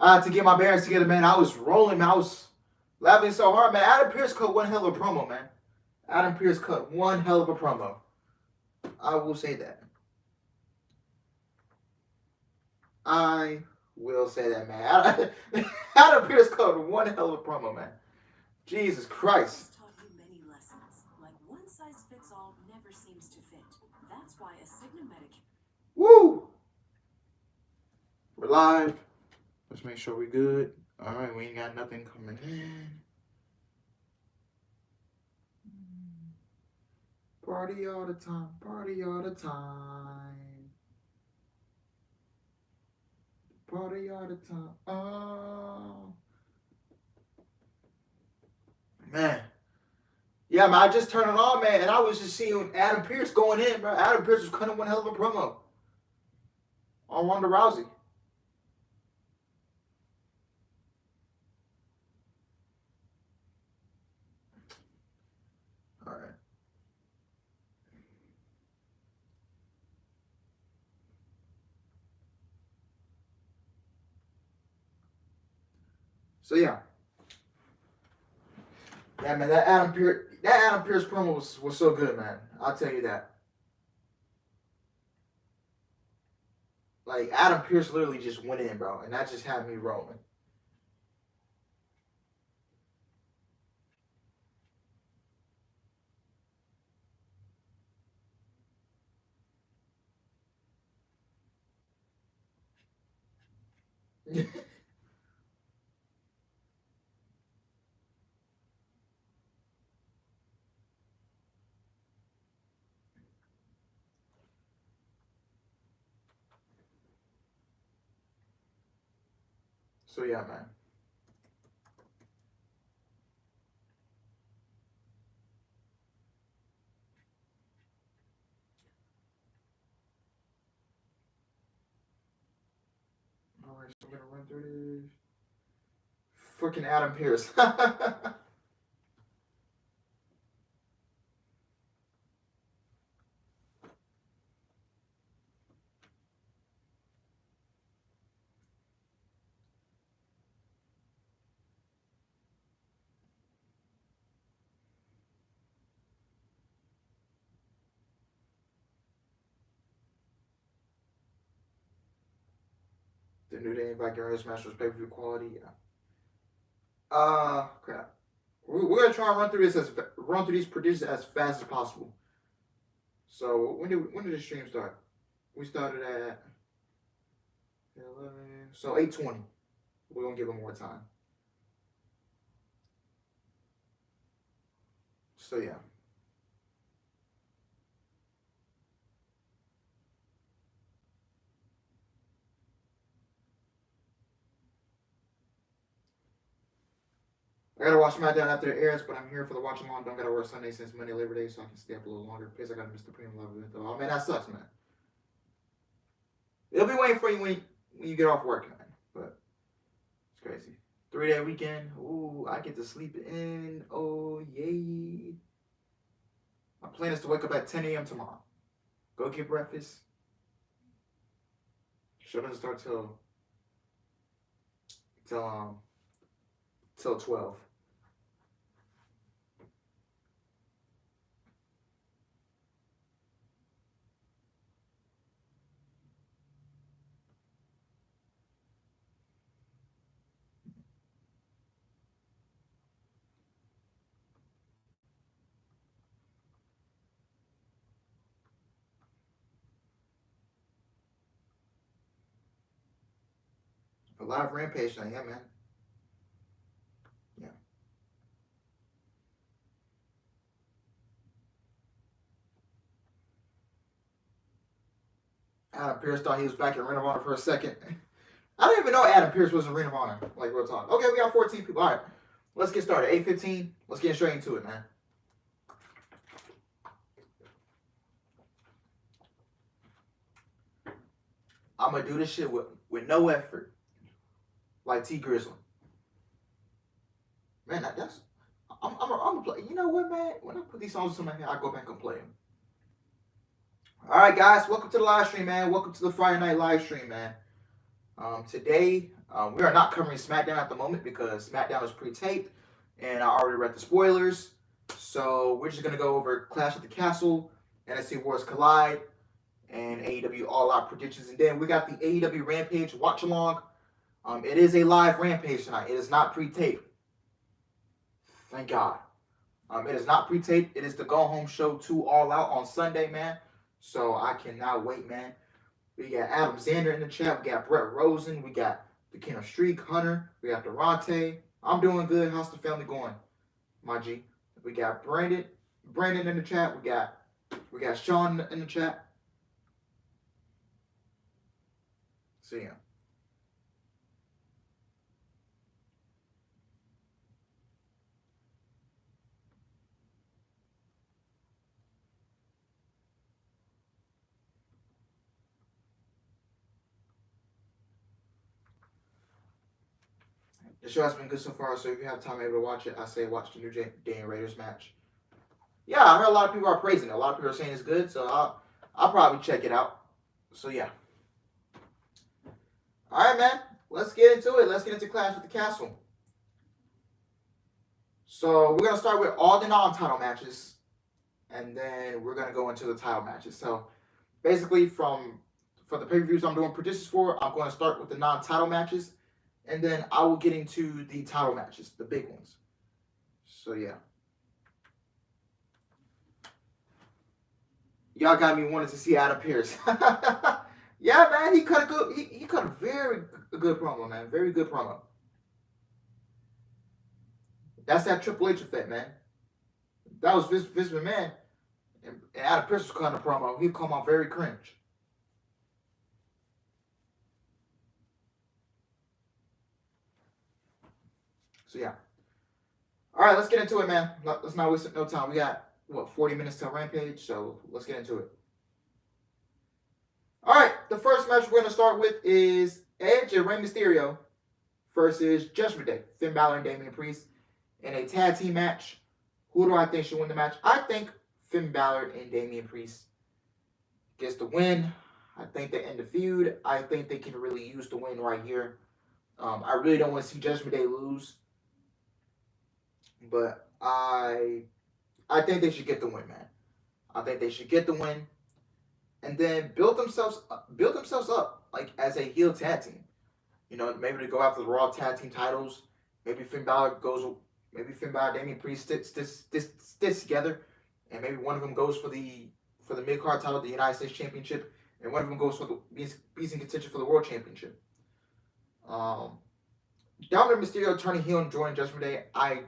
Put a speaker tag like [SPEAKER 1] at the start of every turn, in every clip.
[SPEAKER 1] To get my bearings together, man. I was rolling, man. I was laughing so hard, man. Adam Pearce cut one hell of a promo, man. Adam Pearce cut one hell of a promo. I will say that. I will say that, man. Adam Pearce cut one hell of a promo, man. Jesus Christ.
[SPEAKER 2] Taught you many lessons. Like one size fits all never seems to fit. That's why a Cigna medic.
[SPEAKER 1] Woo! We're live. Let's make sure we're good. All right, we ain't got nothing coming in. Party all the time. Party all the time. Party all the time. Oh. Man. Yeah, man, I just turned it on, man, and I was just seeing Adam Pearce going in, bro. Adam Pearce was cutting one hell of a promo on Ronda Rousey. All right. So yeah, man, that Adam Pearce promo was so good, man. I'll tell you that. Like Adam Pearce literally just went in, bro, and that just had me rolling. So yeah, man. All right, so we're gonna run through this. Freaking Adam Pearce. The New Day Invite Guerrero Masters pay-per-view quality. Yeah. Crap. We're gonna try and run through these predictions as fast as possible. So when did the stream start? We started at 11. So 8:20. We're gonna give them more time. So yeah. I gotta watch Smackdown after it airs, but I'm here for the watch along. Don't gotta work Sunday since Monday Labor Day, so I can stay up a little longer. Plus, I gotta miss the premium level of it though. Oh man, that sucks, man. It'll be waiting for you when you get off work, man. But it's crazy. 3-day weekend. Ooh, I get to sleep in. Oh yay. My plan is to wake up at 10 a.m. tomorrow. Go get breakfast. Show doesn't start till 12. A live Rampage night, yeah, man. Yeah. Adam Pearce thought he was back in Ring of Honor for a second. I didn't even know Adam Pearce was in Ring of Honor. Like, real talk. Okay, we got 14 people. All right, let's get started. 8:15. Let's get straight into it, man. I'm gonna do this shit with no effort, like T Grizzly. Man, that's I'm gonna play. You know what, man? When I put these songs in my head, I go back and play them. All right, guys, welcome to the live stream, man. Welcome to the Friday night live stream, man. Today, we are not covering SmackDown at the moment because SmackDown is pre-taped, and I already read the spoilers. So we're just gonna go over Clash at the Castle, NXT Wars Collide, and AEW All Out predictions, and then we got the AEW Rampage watch along. It is a live Rampage tonight. It is not pre-taped. Thank God. It is not pre-taped. It is the Go Home Show 2 All Out on Sunday, man. So I cannot wait, man. We got Adam Xander in the chat. We got Brett Rosen. We got the King of Streak, Hunter. We got Durante. I'm doing good. How's the family going, my G? We got Brandon in the chat. We got Sean in the chat. So yeah. The show has been good so far, so if you have time able to watch it, I say watch the New Day and Raiders match. Yeah, I heard a lot of people are praising it. A lot of people are saying it's good, so I'll probably check it out. So yeah. All right, man. Let's get into it. Let's get into Clash at the Castle. So we're gonna start with all the non-title matches, and then we're gonna go into the title matches. So basically, for the pay-per-views I'm doing predictions for, I'm going to start with the non-title matches, and then I will get into the title matches, the big ones. So yeah. Y'all got me wanting to see Adam Pearce. Yeah, man, he cut a good. He cut a very good promo, man. Very good promo. That's that Triple H effect, man. That was Vince McMahon, and Adam Pearce was cutting a promo. He come out very cringe. So yeah. All right, let's get into it, man. Let's not waste no time. We got 40 minutes till Rampage, so let's get into it. All right, the first match we're going to start with is Edge and Rey Mysterio versus Judgment Day, Finn Balor and Damian Priest in a tag team match. Who do I think should win the match? I think Finn Balor and Damian Priest gets the win. I think they end the feud. I think they can really use the win right here. I really don't want to see Judgment Day lose, but I think they should get the win, man. I think they should get the win, and then build themselves up like as a heel tag team. You know, maybe to go after the Raw tag team titles. Maybe Finn Balor, Damian Priest sticks together, and maybe one of them goes for the mid card title, the United States Championship, and one of them goes for the beats in contention for the World Championship. Dominic Mysterio turning heel and joining Judgment Day, I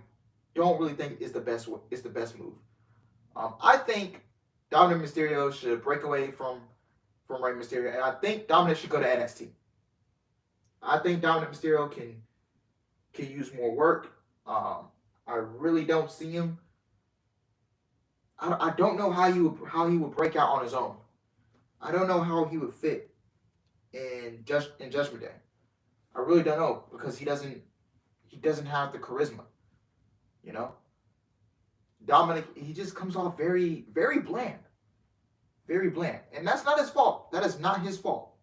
[SPEAKER 1] don't really think is the best move. I think Dominic Mysterio should break away from Rey Mysterio, and I think Dominic should go to NXT. I think Dominic Mysterio can use more work. I really don't see him. I don't know how he would break out on his own. I don't know how he would fit in Judgment Day. I really don't know because he doesn't have the charisma. You know, Dominic, he just comes off very, very bland. Very bland. And that's not his fault. That is not his fault.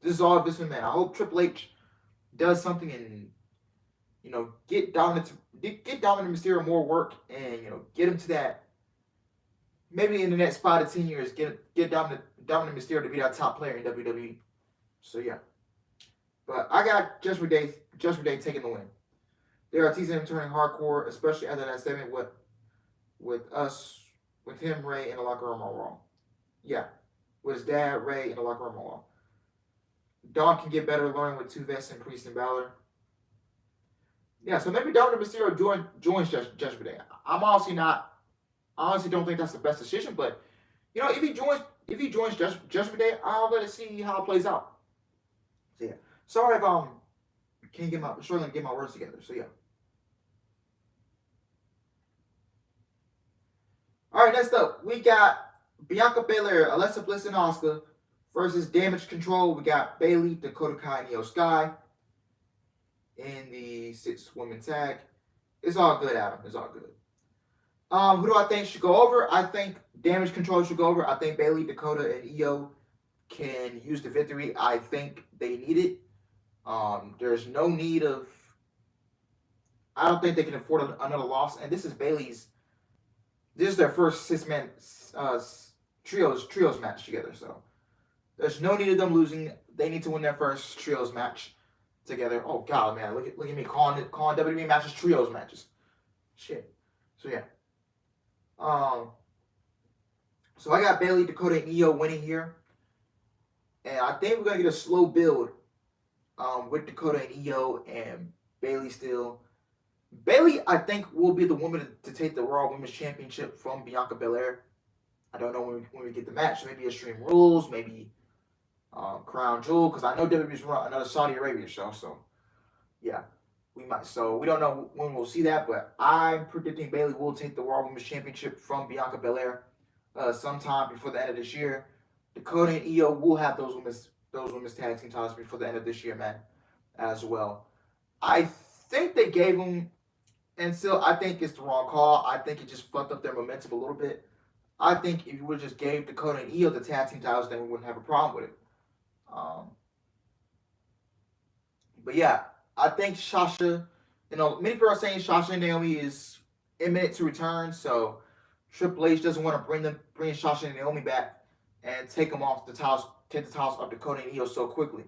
[SPEAKER 1] This is all Vince McMahon. I hope Triple H does something and, you know, get Dominic Mysterio more work and, you know, get him to that. Maybe in the next 5 to 10 years, get Dominic Mysterio to be that top player in WWE. So yeah. But I got Judgment Day taking the win. They are teasing him turning hardcore, especially after that segment with him, Ray, in the locker room on Raw. Yeah, with his dad, Ray, in the locker room on Raw. Dawn can get better learning with two vets and Priest and Balor. Yeah, so maybe Dominic Mysterio joins Judgment Day. I honestly don't think that's the best decision, but you know, if he joins Judgment Day, I'll let it see how it plays out. So yeah, sorry if struggling to get my words together. So yeah. All right, next up, we got Bianca Belair, Alexa Bliss, and Asuka versus Damage Control. We got Bayley, Dakota Kai, and Io Sky in the 6-woman tag. It's all good, Adam. It's all good. Who do I think should go over? I think Damage Control should go over. I think Bayley, Dakota, and Io can use the victory. I think they need it. There's no need of. I don't think they can afford another loss. And this is Bailey's. This is their first 6-man trios match together. So there's no need of them losing. They need to win their first trios match together. Oh God, man, look at me calling WWE matches trios matches. Shit. So yeah. So I got Bailey, Dakota, and Aew winning here, and I think we're gonna get a slow build. With Dakota and Aew and Bailey still. Bailey, I think, will be the woman to take the Raw Women's Championship from Bianca Belair. I don't know when we get the match. Maybe Extreme Rules, maybe Crown Jewel, because I know WWE's run another Saudi Arabia show. So yeah, we might. So we don't know when we'll see that, but I'm predicting Bailey will take the Raw Women's Championship from Bianca Belair sometime before the end of this year. Dakota and Aew will have those women's tag team titles before the end of this year, man, as well. I think they gave them, and still, I think it's the wrong call. I think it just fucked up their momentum a little bit. I think if you would have just gave Dakota and Aew the tag team titles, then we wouldn't have a problem with it. But yeah, I think Sasha, many people are saying Sasha and Naomi is imminent to return, so Triple H doesn't want to bring Sasha and Naomi back and take them off the titles, take the titles off Dakota and Aew so quickly.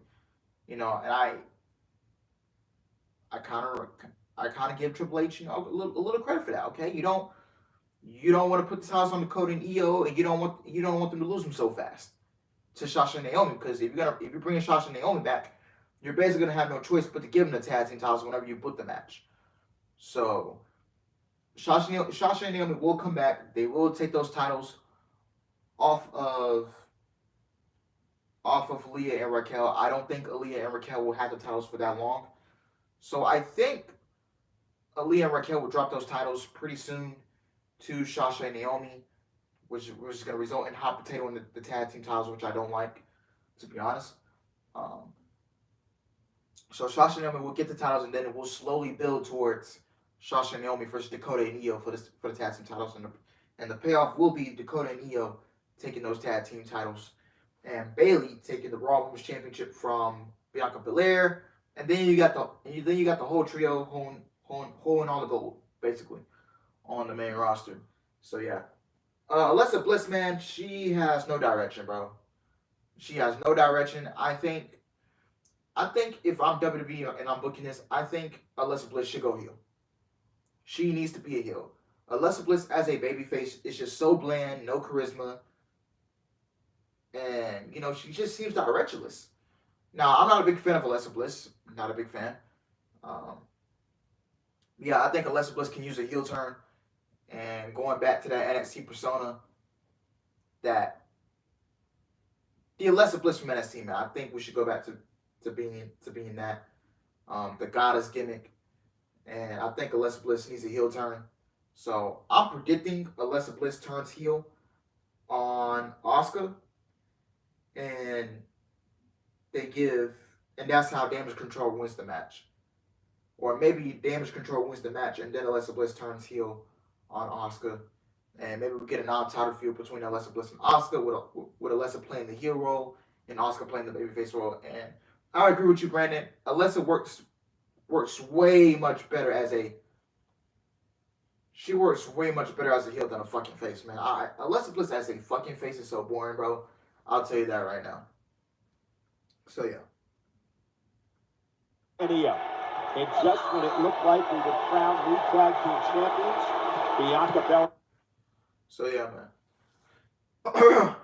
[SPEAKER 1] And I kind of give Triple H, a little credit for that. Okay, you don't want to put the titles on Dakota and Aew, and you don't want them to lose them so fast to Sasha and Naomi, because if you're bringing Sasha and Naomi back, you're basically gonna have no choice but to give them the tag team titles whenever you book the match. So Sasha and Naomi will come back. They will take those titles off of Aaliyah and Raquel. I don't think Aaliyah and Raquel will have the titles for that long. So I think Aaliyah and Raquel will drop those titles pretty soon to Sasha and Naomi, which is going to result in hot potato in the tag team titles, which I don't like, to be honest. So Sasha and Naomi will get the titles, and then it will slowly build towards Sasha and Naomi versus Dakota and Aew for the tag team titles, and the payoff will be Dakota and Aew taking those tag team titles, and Bailey taking the Raw Women's Championship from Bianca Belair, and then you got the whole trio holding all the gold basically on the main roster. So yeah, Alexa Bliss, man, she has no direction, bro. She has no direction. I think if I'm WWE and I'm booking this, I think Alexa Bliss should go heel. She needs to be a heel. Alexa Bliss as a babyface is just so bland, no charisma, and she just seems directionless. Now, I'm not a big fan of Alexa Bliss. Not a big fan. Yeah, I think Alexa Bliss can use a heel turn, and going back to that NXT persona, that the Alexa Bliss from NXT, man. I think we should go back to being that, the goddess gimmick, and I think Alexa Bliss needs a heel turn. So I'm predicting Alexa Bliss turns heel on Asuka, and that's how Damage Control wins the match. Or maybe Damage Control wins the match, and then Alexa Bliss turns heel on Asuka. And maybe we get a non-title feud between Alexa Bliss and Asuka, with Alexa playing the heel role and Asuka playing the babyface role. And I agree with you, Brandon. Alexa works way much better as a heel than a fucking face, man. Alexa Bliss as a fucking face is so boring, bro. I'll tell you that right now. So yeah.
[SPEAKER 3] And just when it looked like we would crown new tag team champions, Bianca Belair.
[SPEAKER 1] So yeah, man.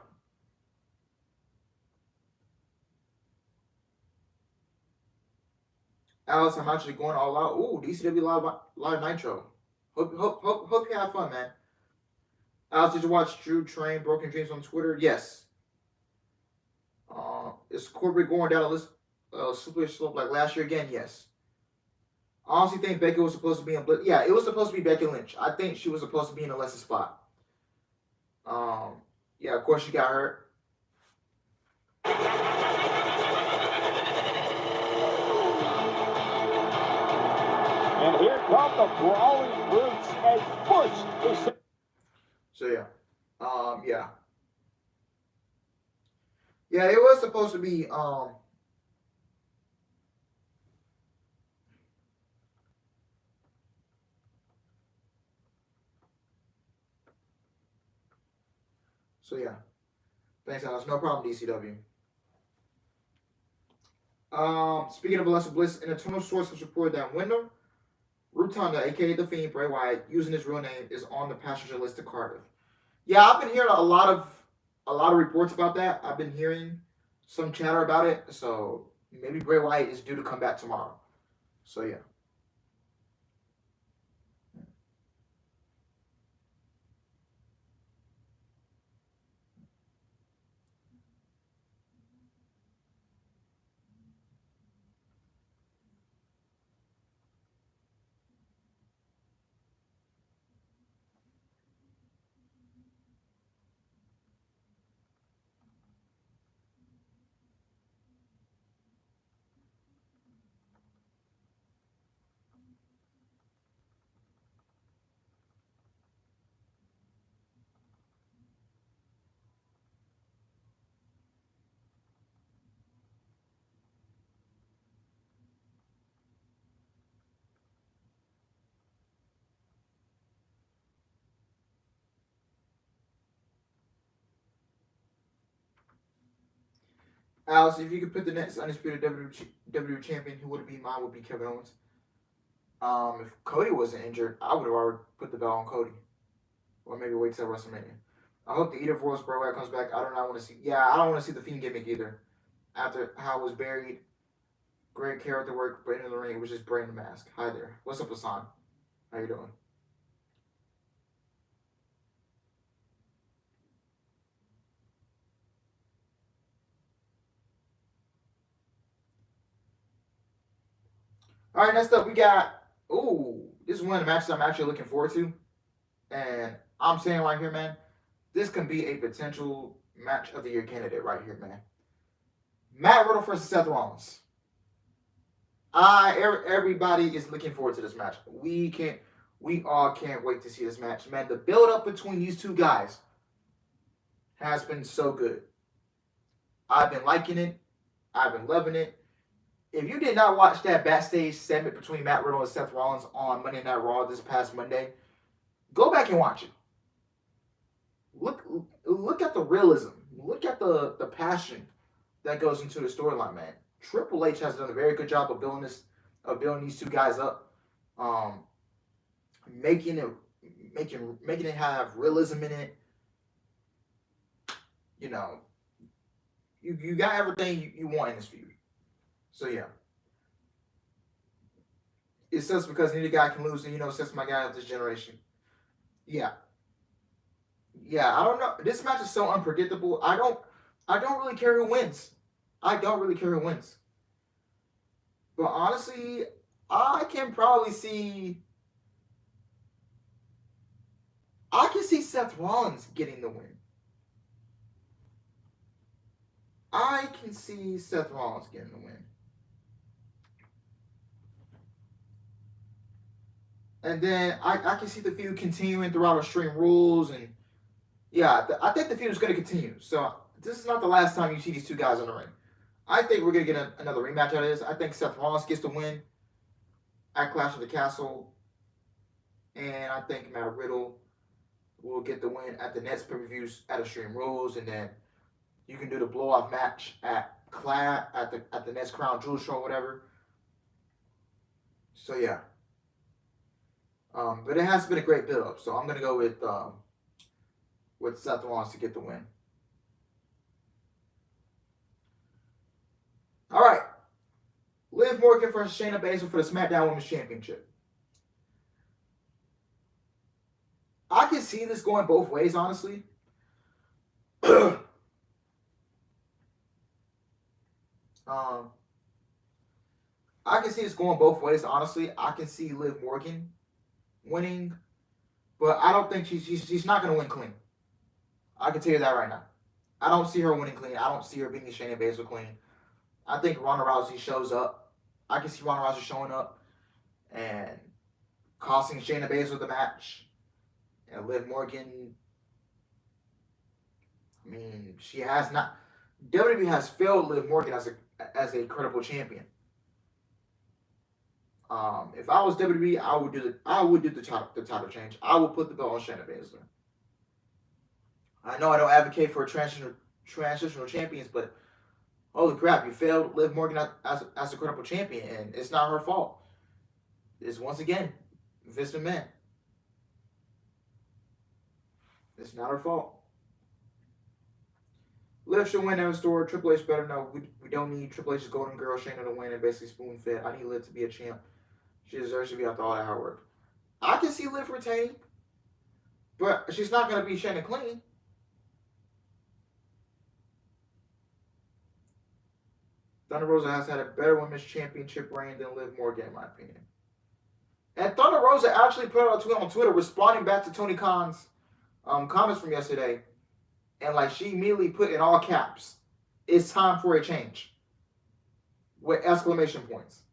[SPEAKER 1] Alice, I'm actually going all out. Ooh, DCW Live Nitro. Hope you have fun, man. Alice, did you watch Drew Train Broken Dreams on Twitter? Yes. Is Corbett going down a slippery slope like last year again? Yes. I honestly think Becky was supposed to be in Bliss. Yeah, it was supposed to be Becky Lynch. I think she was supposed to be in a lesser spot. Yeah, of course she got hurt.
[SPEAKER 3] And here come the brawling brutes as Bush is.
[SPEAKER 1] So yeah. Yeah, it was supposed to be so yeah. Thanks, Alex. No problem, DCW. Speaking of Alexa Bliss, an internal source has reported that winner Rutanda, aka The Fiend, Bray Wyatt, using his real name, is on the passenger list to Cardiff. Yeah, I've been hearing a lot of reports about that. I've been hearing some chatter about it. So maybe Bray Wyatt is due to come back tomorrow. So yeah. Alice, if you could put the next undisputed WWE champion, who would it be? Mine would be Kevin Owens. If Cody wasn't injured, I would have already put the belt on Cody, or maybe wait till WrestleMania. I hope the Eater of Worlds Bray Wyatt comes back. I don't want to see. Yeah, I don't want to see the Fiend gimmick either. After how it was buried, great character work, but in the ring it was just Bray in the mask. Hi there. What's up, Hassan? How you doing? All right, next up we got. Ooh, this is one of the matches I'm actually looking forward to, and I'm saying right here, man, this can be a potential match of the year candidate right here, man. Matt Riddle versus Seth Rollins. Everybody is looking forward to this match. We all can't wait to see this match, man. The build up between these two guys has been so good. I've been liking it. I've been loving it. If you did not watch that backstage segment between Matt Riddle and Seth Rollins on Monday Night Raw this past Monday, go back and watch it. Look at the realism. Look at the passion that goes into the storyline, man. Triple H has done a very good job of building these two guys up, making it have realism in it. You know, you got everything you want in this feud. So yeah, it sucks because neither guy can lose, and Seth's my guy of this generation. Yeah, I don't know. This match is so unpredictable. I don't really care who wins. I don't really care who wins. But honestly, I can see Seth Rollins getting the win. I can see Seth Rollins getting the win. And then I can see the feud continuing throughout Extreme Rules. And yeah, I think the feud is going to continue. So this is not the last time you see these two guys in the ring. I think we're going to get another rematch out of this. I think Seth Rollins gets the win at Clash of the Castle. And I think Matt Riddle will get the win at the next pay-per-views at Extreme Rules. And then you can do the blow-off match at the next Crown Jewel show or whatever. So yeah. But it has been a great build-up. So I'm going to go with Seth Rollins to get the win. All right. Liv Morgan versus Shaina Basil for the SmackDown Women's Championship. I can see this going both ways, honestly. I can see this going both ways, honestly. I can see Liv Morgan winning, but I don't think she's not going to win clean. I can tell you that right now. I don't see her winning clean. I don't see her beating Shaina Basil clean. I think Ronda Rousey shows up. I can see Ronda Rousey showing up and costing Shaina Basil the match. And Liv Morgan, I mean, she has not. WWE has failed Liv Morgan as a credible champion. If I was WWE, I would do the title change. I would put the belt on Shayna Baszler. I know I don't advocate for transitional champions, but holy crap, you failed Liv Morgan as a credible champion, and it's not her fault. It's once again Vince McMahon. It's not her fault. Liv should win every story. Triple H better know we don't need Triple H's golden girl Shayna to win and basically spoon fed. I need Liv to be a champ. She deserves to be after all that hard work. I can see Liv retaining, but she's not going to be Shayna clean. Thunder Rosa has had a better women's championship reign than Liv Morgan, in my opinion. And Thunder Rosa actually put out a tweet on Twitter responding back to Tony Khan's comments from yesterday. And like she immediately put in all caps, "It's time for a change," with exclamation points.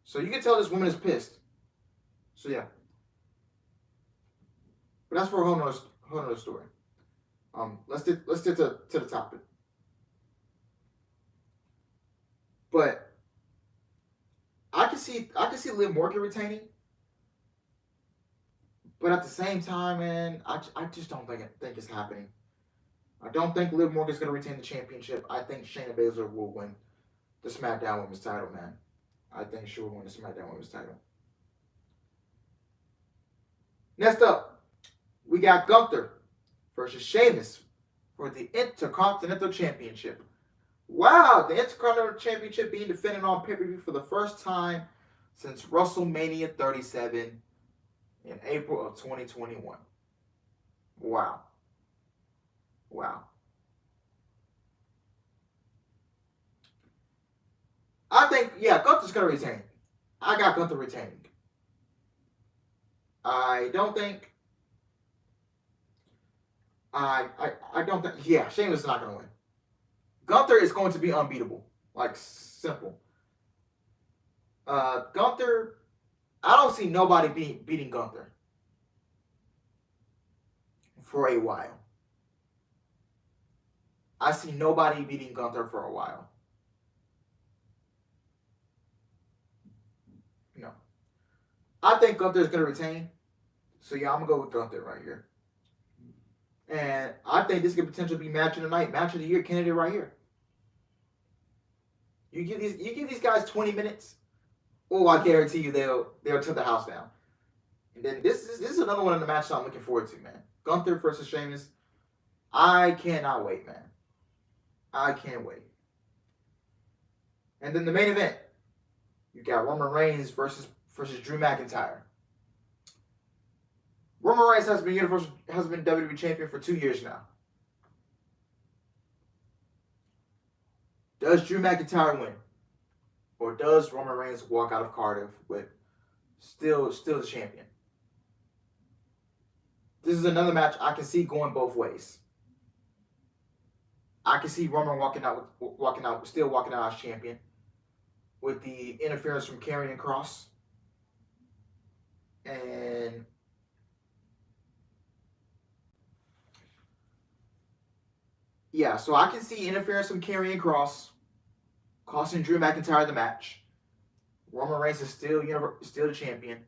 [SPEAKER 1] So you can tell this woman is pissed. So yeah. But that's for a whole nother story. Let's get to the topic. But I can see Liv Morgan retaining. But at the same time, man, I just don't think it's happening. I don't think Liv Morgan's going to retain the championship. I think Shayna Baszler will win the Smackdown Women's title, man. I think she will win the Smackdown Women's title. Next up, we got Gupta versus Sheamus for the Intercontinental Championship. Wow, the Intercontinental Championship being defended on pay-per-view for the first time since WrestleMania 37 in April of 2021. Wow. I think, yeah, Gunther's going to retain. I got Gunther retaining. I don't think, yeah, Sheamus is not going to win. Gunther is going to be unbeatable. Like, simple. Gunther, I don't see nobody beating Gunther for a while. I see nobody beating Gunther for a while. No. I think Gunther is going to retain. So, yeah, I'm going to go with Gunther right here. And I think this could potentially be match of the night, match of the year candidate right here. You give these guys 20 minutes, oh, I guarantee you they'll tear the house down. And then this is another one in the match that I'm looking forward to, man. Gunther versus Sheamus. I cannot wait, man. I can't wait. And then the main event, you got Roman Reigns versus Drew McIntyre. Roman Reigns has been WWE champion for 2 years now. Does Drew McIntyre win? Or does Roman Reigns walk out of Cardiff with still the champion? This is another match I can see going both ways. I can see Roman still walking out as champion with the interference from Karrion Kross. And yeah, so I can see interference from Karrion Kross costing Drew McIntyre the match. Roman Reigns is still the champion.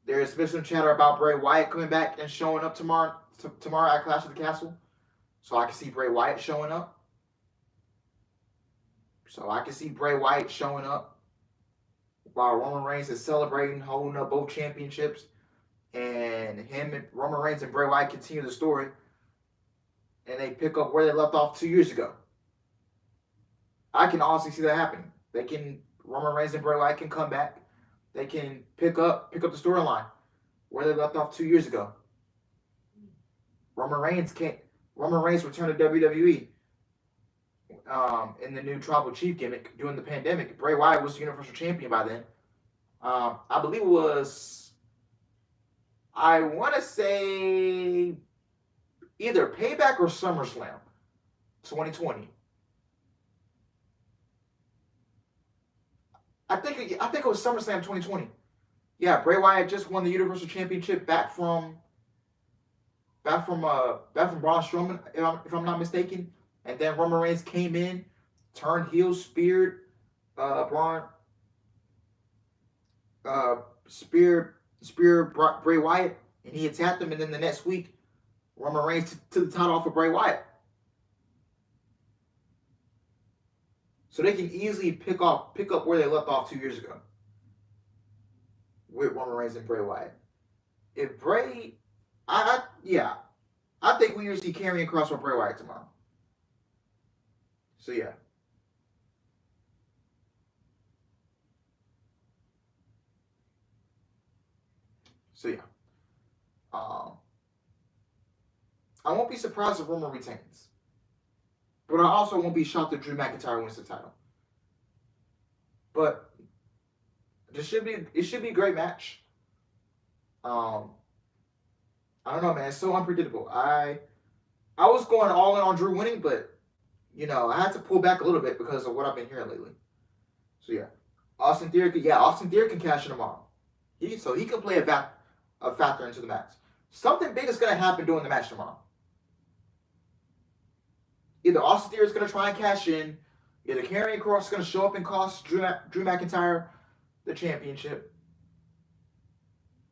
[SPEAKER 1] There is some chatter about Bray Wyatt coming back and showing up tomorrow at Clash of the Castle. So I can see Bray Wyatt showing up. While Roman Reigns is celebrating, holding up both championships. And Roman Reigns and Bray Wyatt continue the story. And they pick up where they left off 2 years ago. I can honestly see that happening. Roman Reigns and Bray Wyatt can come back. They can pick up the storyline where they left off 2 years ago. Roman Reigns returned to WWE in the new Tribal Chief gimmick during the pandemic. Bray Wyatt was the Universal Champion by then. I believe it was, I want to say, either Payback or SummerSlam 2020. I think it was SummerSlam 2020. Yeah, Bray Wyatt just won the Universal Championship back from back from Braun Strowman, if I'm not mistaken, and then Roman Reigns came in, turned heel, speared Bray Wyatt, and he attacked him, and then the next week, Roman Reigns took the title off of Bray Wyatt. So they can easily pick up where they left off 2 years ago with Roman Reigns and Bray Wyatt. If Bray, I think we will see Karrion Kross for Bray Wyatt tomorrow. So yeah. I won't be surprised if Roman retains. But I also won't be shocked if Drew McIntyre wins the title. But it should be a great match. I don't know, man. It's so unpredictable. I was going all in on Drew winning, but I had to pull back a little bit because of what I've been hearing lately. So yeah, Austin Theory can cash in tomorrow. He can play a factor into the match. Something big is gonna happen during the match tomorrow. Either Austin Theory is going to try and cash in, either Karrion Kross is going to show up and cost Drew McIntyre the championship,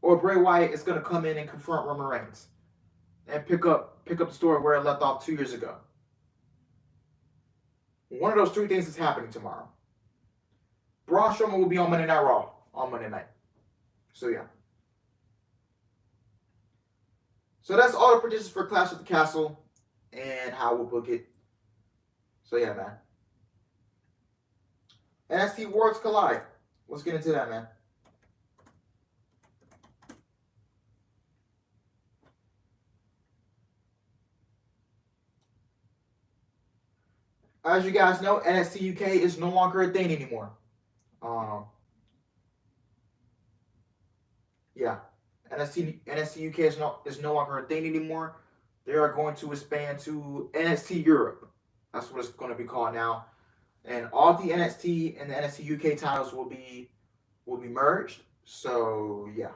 [SPEAKER 1] or Bray Wyatt is going to come in and confront Roman Reigns and pick up the story where it left off 2 years ago. One of those three things is happening tomorrow. Braun Strowman will be on Monday Night Raw on Monday night. So yeah. So that's all the predictions for Clash at the Castle and how we'll book it. So yeah, man. NXT Worlds Collide. Let's get into that, man. As you guys know, NXT UK is no longer a thing anymore. NXT UK is no longer a thing anymore. They are going to expand to NXT Europe. That's what it's going to be called now. And all the NXT and the NXT UK titles will be merged. So yeah.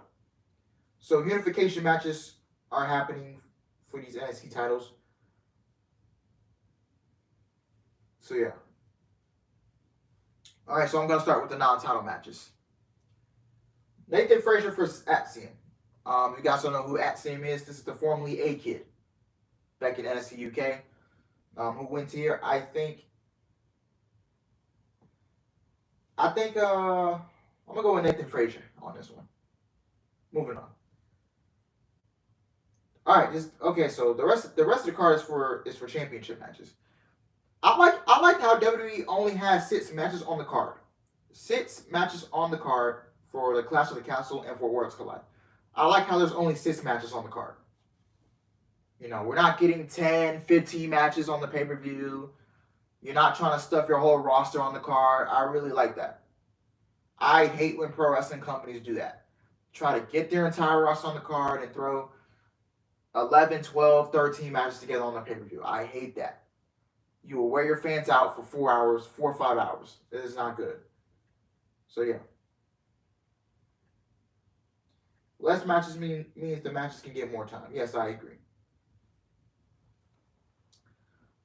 [SPEAKER 1] So unification matches are happening for these NXT titles. So yeah. All right, so I'm going to start with the non-title matches. Nathan Frazier versus Axiom. You guys don't know who Axiom is. This is the formerly A-Kid back in NXT UK. Who wins here? I think I'm gonna go with Nathan Frazier on this one. Moving on. All right, so the rest of the card is for championship matches. I like how WWE only has 6 matches on the card. 6 matches on the card for the Clash of the Castle and for Worlds Collide. I like how there's only 6 matches on the card. We're not getting 10, 15 matches on the pay-per-view. You're not trying to stuff your whole roster on the card. I really like that. I hate when pro wrestling companies do that. Try to get their entire roster on the card and throw 11, 12, 13 matches together on the pay-per-view. I hate that. You will wear your fans out for 4 hours, 4 or 5 hours. It is not good. So yeah. Less matches means the matches can get more time. Yes, I agree.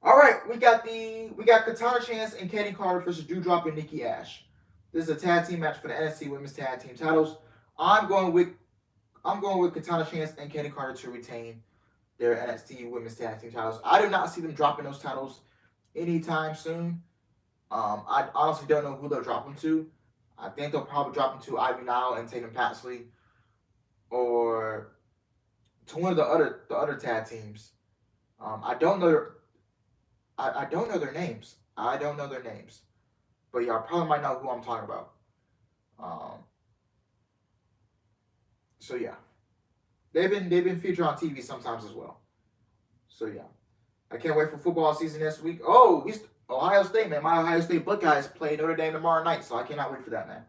[SPEAKER 1] All right, we got Katana Chance and Kenny Carter versus Doudrop and Nikki Ash. This is a tag team match for the NXT Women's Tag Team titles. I'm going with Katana Chance and Kenny Carter to retain their NXT Women's Tag Team titles. I do not see them dropping those titles anytime soon. I honestly don't know who they'll drop them to. I think they'll probably drop them to Ivy Nile and Tatum Paxley, or to one of the other tag teams. I don't know their names. But y'all probably might know who I'm talking about. So yeah. They've been featured on TV sometimes as well. So yeah. I can't wait for football season next week. Oh, Ohio State, man. My Ohio State Buckeyes play Notre Dame tomorrow night, so I cannot wait for that, man.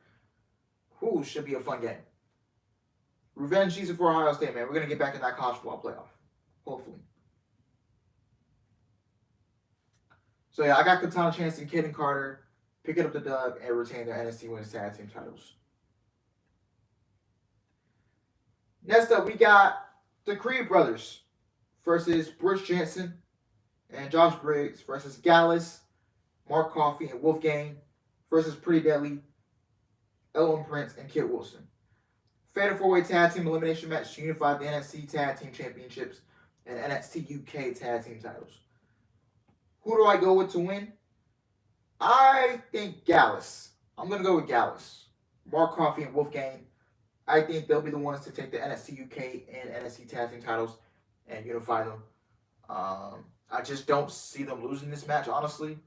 [SPEAKER 1] Ooh, should be a fun game. Revenge season for Ohio State, man. We're going to get back in that college football playoff. Hopefully. So yeah, I got Katana Chance and Kenny Carter picking up the dub and retain their NXT Women's Tag Team titles. Next up, we got the Creed brothers versus Bruce Jensen and Josh Briggs versus Gallus, Mark Coffey, and Wolfgang versus Pretty Deadly, Ellen Prince, and Kit Wilson. Fatal 4-Way Tag Team Elimination Match to unify the NXT Tag Team Championships and NXT UK Tag Team titles. Who do I go with to win? I think Gallus. I'm going to go with Gallus. Mark Coffey and Wolfgang. I think they'll be the ones to take the NXT UK and NXT Tag Team titles and unify them. I just don't see them losing this match, honestly.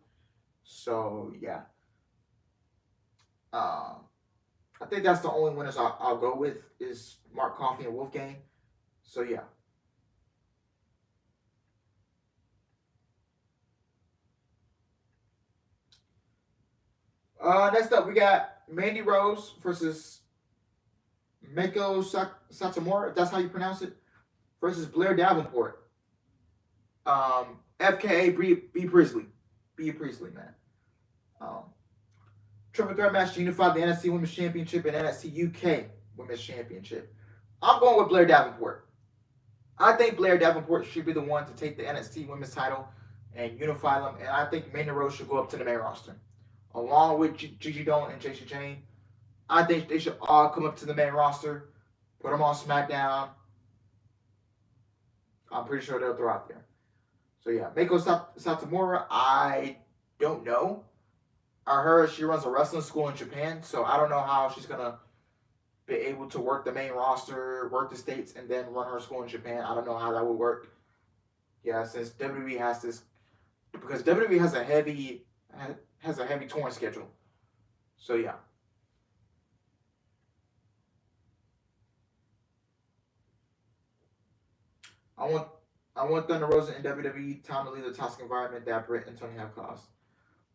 [SPEAKER 1] So, yeah. I think that's the only winners I'll go with is Mark Coffey and Wolfgang. So, yeah. Next up, we got Mandy Rose versus Meiko Satomura, if that's how you pronounce it, versus Blair Davenport. FKA B Priestley. B Priestley, man. Triple threat match to unify the NXT Women's Championship and NXT UK Women's Championship. I'm going with Blair Davenport. I think Blair Davenport should be the one to take the NXT Women's title and unify them. And I think Mandy Rose should go up to the main roster. Along with Gigi Dolan and Jacy Jayne. I think they should all come up to the main roster. Put them on Smackdown. I'm pretty sure they'll throw out there. So yeah, Meiko Satomura, I don't know. I heard she runs a wrestling school in Japan, so I don't know how she's going to be able to work the main roster, work the States, and then run her school in Japan. I don't know how that would work. Yeah, since WWE has this, because WWE has a heavy touring schedule. So yeah. I want Thunder Rosa in WWE. Time to leave the toxic environment that Britt and Tony have caused.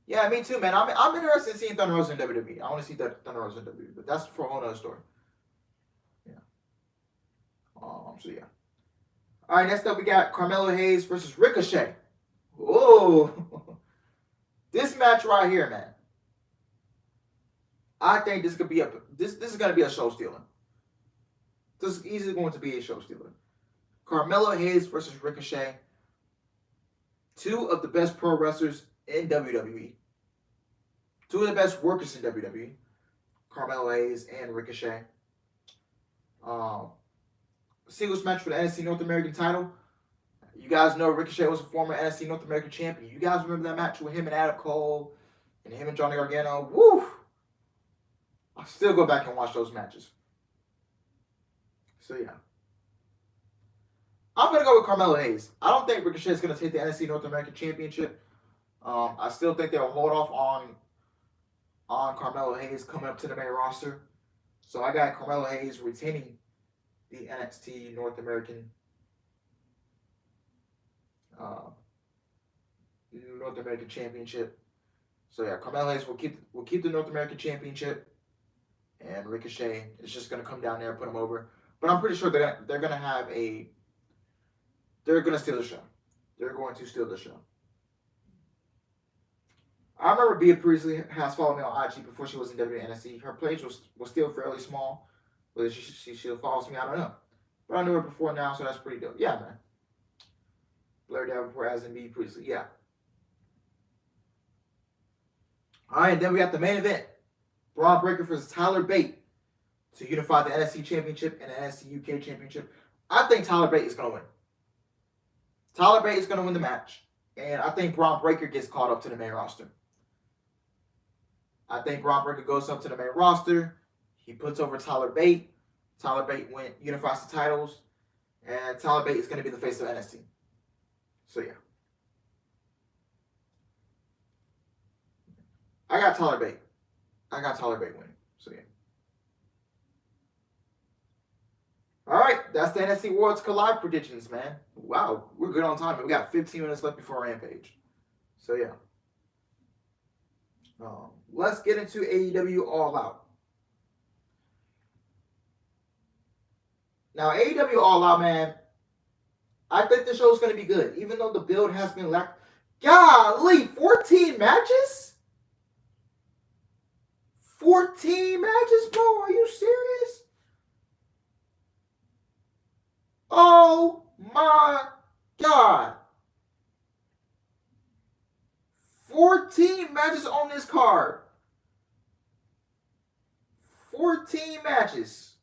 [SPEAKER 1] Yeah, me too, man. I'm interested in seeing Thunder Rosa in WWE. I want to see Thunder Rosa in WWE, but that's for a whole other story. Yeah. So yeah. All right, next up we got Carmelo Hayes versus Ricochet. Oh, this match right here, man. I think this could be this is gonna be a show stealer. This is easily going to be a show stealer. Carmelo Hayes versus Ricochet. Two of the best pro wrestlers in WWE. Two of the best workers in WWE. Carmelo Hayes and Ricochet. Singles match for the NXT North American title. You guys know Ricochet was a former NXT North American champion. You guys remember that match with him and Adam Cole and him and Johnny Gargano? Woo! I still go back and watch those matches. So yeah. I'm going to go with Carmelo Hayes. I don't think Ricochet is going to take the NXT North American Championship. I still think they'll hold off on Carmelo Hayes coming up to the main roster. So I got Carmelo Hayes retaining the NXT North American Championship. So yeah, Carmelo Hayes will keep the North American Championship, and Ricochet is just going to come down there and put him over. But I'm pretty sure they're going to steal the show. They're going to steal the show. I remember Bea Priestley has followed me on IG before she was in WNSC. Her page was still fairly small. Whether she still follows me, I don't know. But I knew her before now, so that's pretty dope. Yeah, man. Blair Davenport as in Bea Priestley. Yeah. All right, then we got the main event. Braun Breaker versus Tyler Bate to unify the NXT Championship and the NXT UK Championship. I think Tyler Bate is going to win. Tyler Bate is going to win the match. And I think Braun Breaker gets called up to the main roster. I think Braun Breaker goes up to the main roster. He puts over Tyler Bate. Tyler Bate unifies the titles. And Tyler Bate is going to be the face of NXT. So, yeah. I got Tyler Bate. winning. So, yeah. All right. That's the NXT Worlds Collide predictions, man. Wow. We're good on time. We got 15 minutes left before Rampage. So, yeah. Let's get into AEW All Out. Now, AEW All Out, man, I think the show is going to be good, even though the build has been lacked. Golly, 14 matches? 14 matches, bro? Are you serious? Oh my God. 14 matches on this card. 14 matches.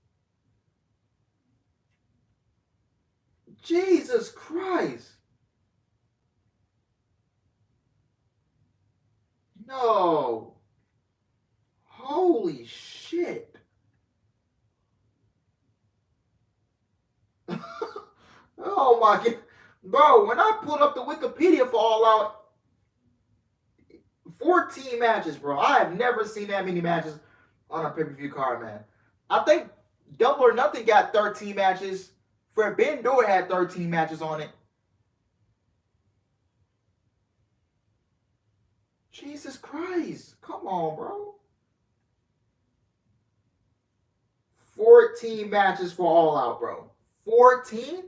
[SPEAKER 1] Jesus Christ. No. Holy shit. Oh my God. Bro, when I pulled up the Wikipedia for All Out, 14 matches, bro. I have never seen that many matches on a pay-per-view card, man. I think Double or Nothing got 13 matches. Forbidden Door had 13 matches on it. Jesus Christ. Come on, bro. 14 matches for All Out, bro. 14?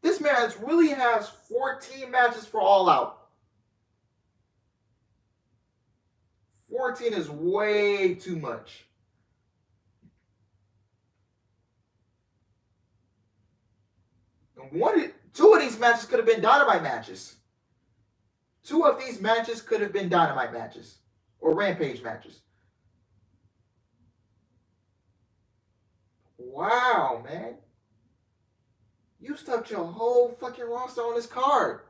[SPEAKER 1] This man really has 14 matches for All Out. 14 is way too much. Two of these matches could have been Dynamite matches. Two of these matches could have been Dynamite matches or Rampage matches. Wow, man. You stuck your whole fucking roster on this card.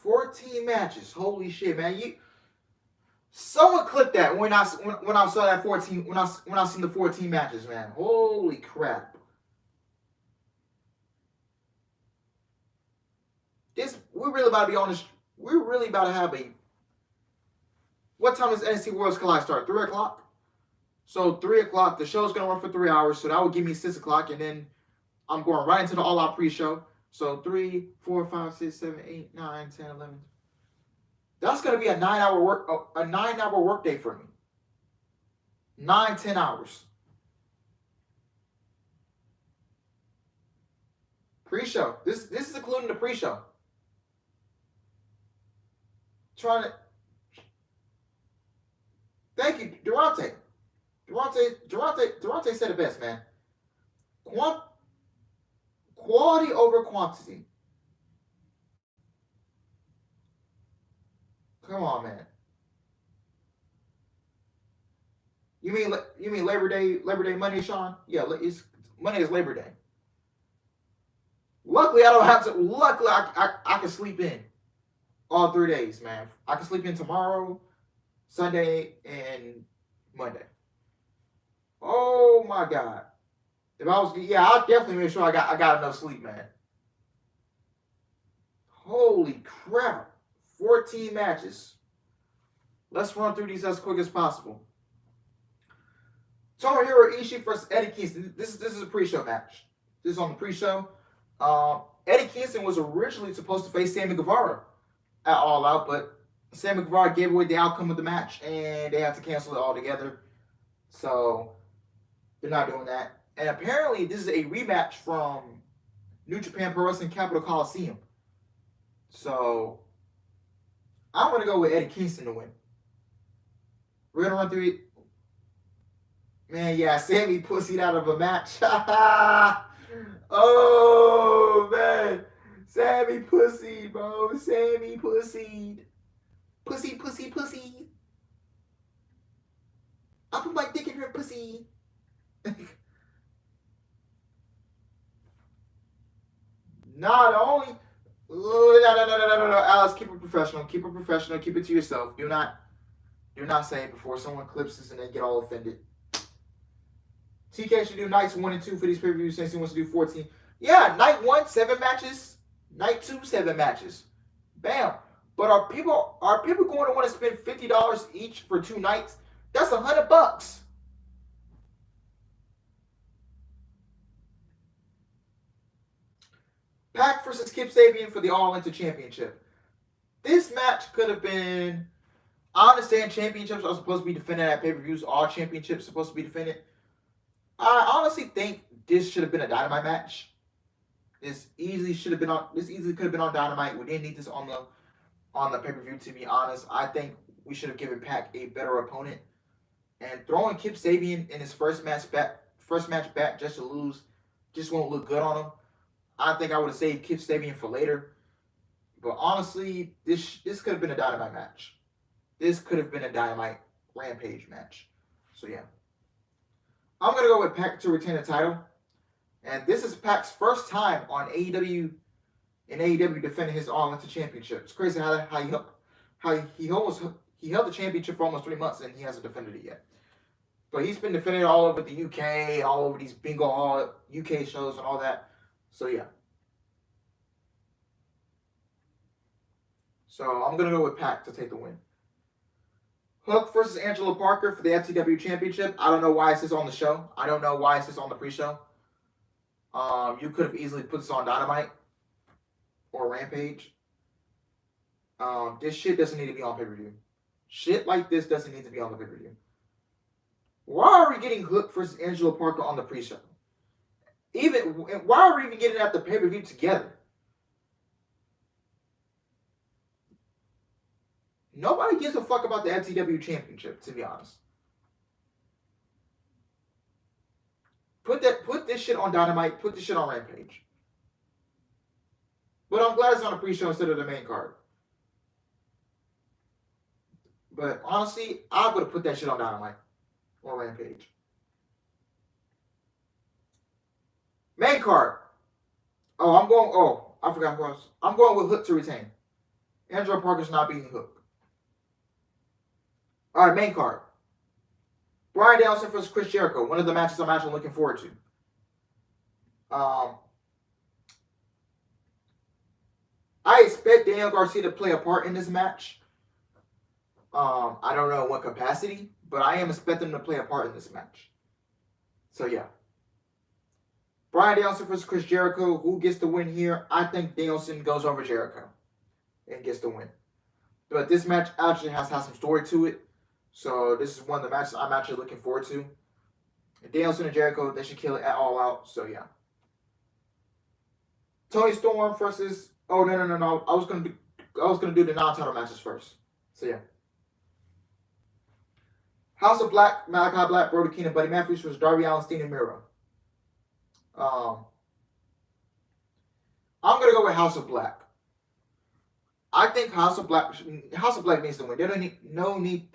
[SPEAKER 1] $14 matches. Holy shit, man. Someone clipped that when I saw that 14 when I seen the 14 matches, man. Holy crap. We're really about to be on this. We're really about to have a. What time does NXT Worlds Collide start? 3 o'clock? So 3 o'clock, the show's gonna run for 3 hours, so that would give me 6 o'clock, and then I'm going right into the All Out pre-show. So 3, 4, 5, 6, 7, 8, 9, 10, 11. That's gonna be a 9-hour work day for me. 9-10 hours. Pre-show. This is including the pre-show. Thank you, Durante. Durante said it best, man. Quality over quantity. Come on, man. You mean Labor Day Monday, Sean? Yeah, Monday is Labor Day. Luckily, I don't have to. Luckily, I can sleep in all 3 days, man. I can sleep in tomorrow, Sunday, and Monday. Oh my God. I'll definitely make sure I got enough sleep, man. Holy crap. 14 matches. Let's run through these as quick as possible. Tomohiro Ishii versus Eddie Kingston. This is a pre-show match. This is on the pre-show. Eddie Kingston was originally supposed to face Sammy Guevara at All Out, but Sammy Guevara gave away the outcome of the match, and they had to cancel it altogether. So they're not doing that. And apparently, this is a rematch from New Japan Pro Wrestling Capital Coliseum. So I'm going to go with Eddie Kingston to win. We're going to run through it. Man, yeah, Sammy pussied out of a match. Oh, man. Sammy pussied, bro. Sammy pussied. Pussy. I put my dick in her pussy. No. Alice, keep it professional. Keep it professional. Keep it to yourself. Do not say it before someone clips this and they get all offended. TK should do nights 1 and 2 for these pay-per-views since he wants to do 14. Yeah, night 1, 7 matches. Night 2, 7 matches. Bam. But are people going to want to spend $50 each for 2 nights? That's $100. Pac versus Kip Sabian for the All-Inter Championship. This match could have been. I understand championships are supposed to be defended at pay-per-views. All championships are supposed to be defended. I honestly think this should have been a Dynamite match. This easily could have been on Dynamite. We didn't need this on the pay-per-view, to be honest. I think we should have given Pac a better opponent. And throwing Kip Sabian in his first match back just to lose just won't look good on him. I think I would have saved Kip Sabian for later. But honestly, this could have been a Dynamite match. This could have been a Dynamite Rampage match. So yeah. I'm going to go with Pac to retain the title. And this is Pac's first time on AEW defending his All Out championship. It's crazy how he held the championship for almost 3 months and he hasn't defended it yet. But he's been defending it all over the UK, all over these bingo all UK shows and all that. So yeah. So I'm gonna go with Pac to take the win. Hook versus Angelo Parker for the FTW Championship. I don't know why it says on the show. I don't know why it says on the pre-show. You could have easily put this on Dynamite or Rampage. This shit doesn't need to be on pay-per-view. Shit like this doesn't need to be on the pay-per-view. Why are we getting Hook versus Angelo Parker on the pre-show? Why are we even getting at the pay-per-view together? Nobody gives a fuck about the FTW Championship, to be honest. Put this shit on Dynamite. Put this shit on Rampage. But I'm glad it's on a pre-show instead of the main card. But honestly, I would have put that shit on Dynamite or Rampage. Main card. I forgot who else. I'm going with Hook to retain. Angelo Parker's not beating Hook. All right, main card. Bryan Danielson versus Chris Jericho. One of the matches I'm actually looking forward to. I expect Daniel Garcia to play a part in this match. I don't know in what capacity, but I am expecting him to play a part in this match. So yeah. Bryan Danielson versus Chris Jericho. Who gets the win here? I think Danielson goes over Jericho and gets the win. But this match actually has some story to it. So this is one of the matches I'm actually looking forward to. Danielson and Jericho, they should kill it at All Out. So yeah. Tony Storm versus. Oh no. I was gonna do the non-title matches first. So yeah. House of Black, Malachi Black, Brody King, and Buddy Matthews versus Darby Allin, Steen, and Miro. I'm gonna go with House of Black. I think House of Black needs to win. They don't need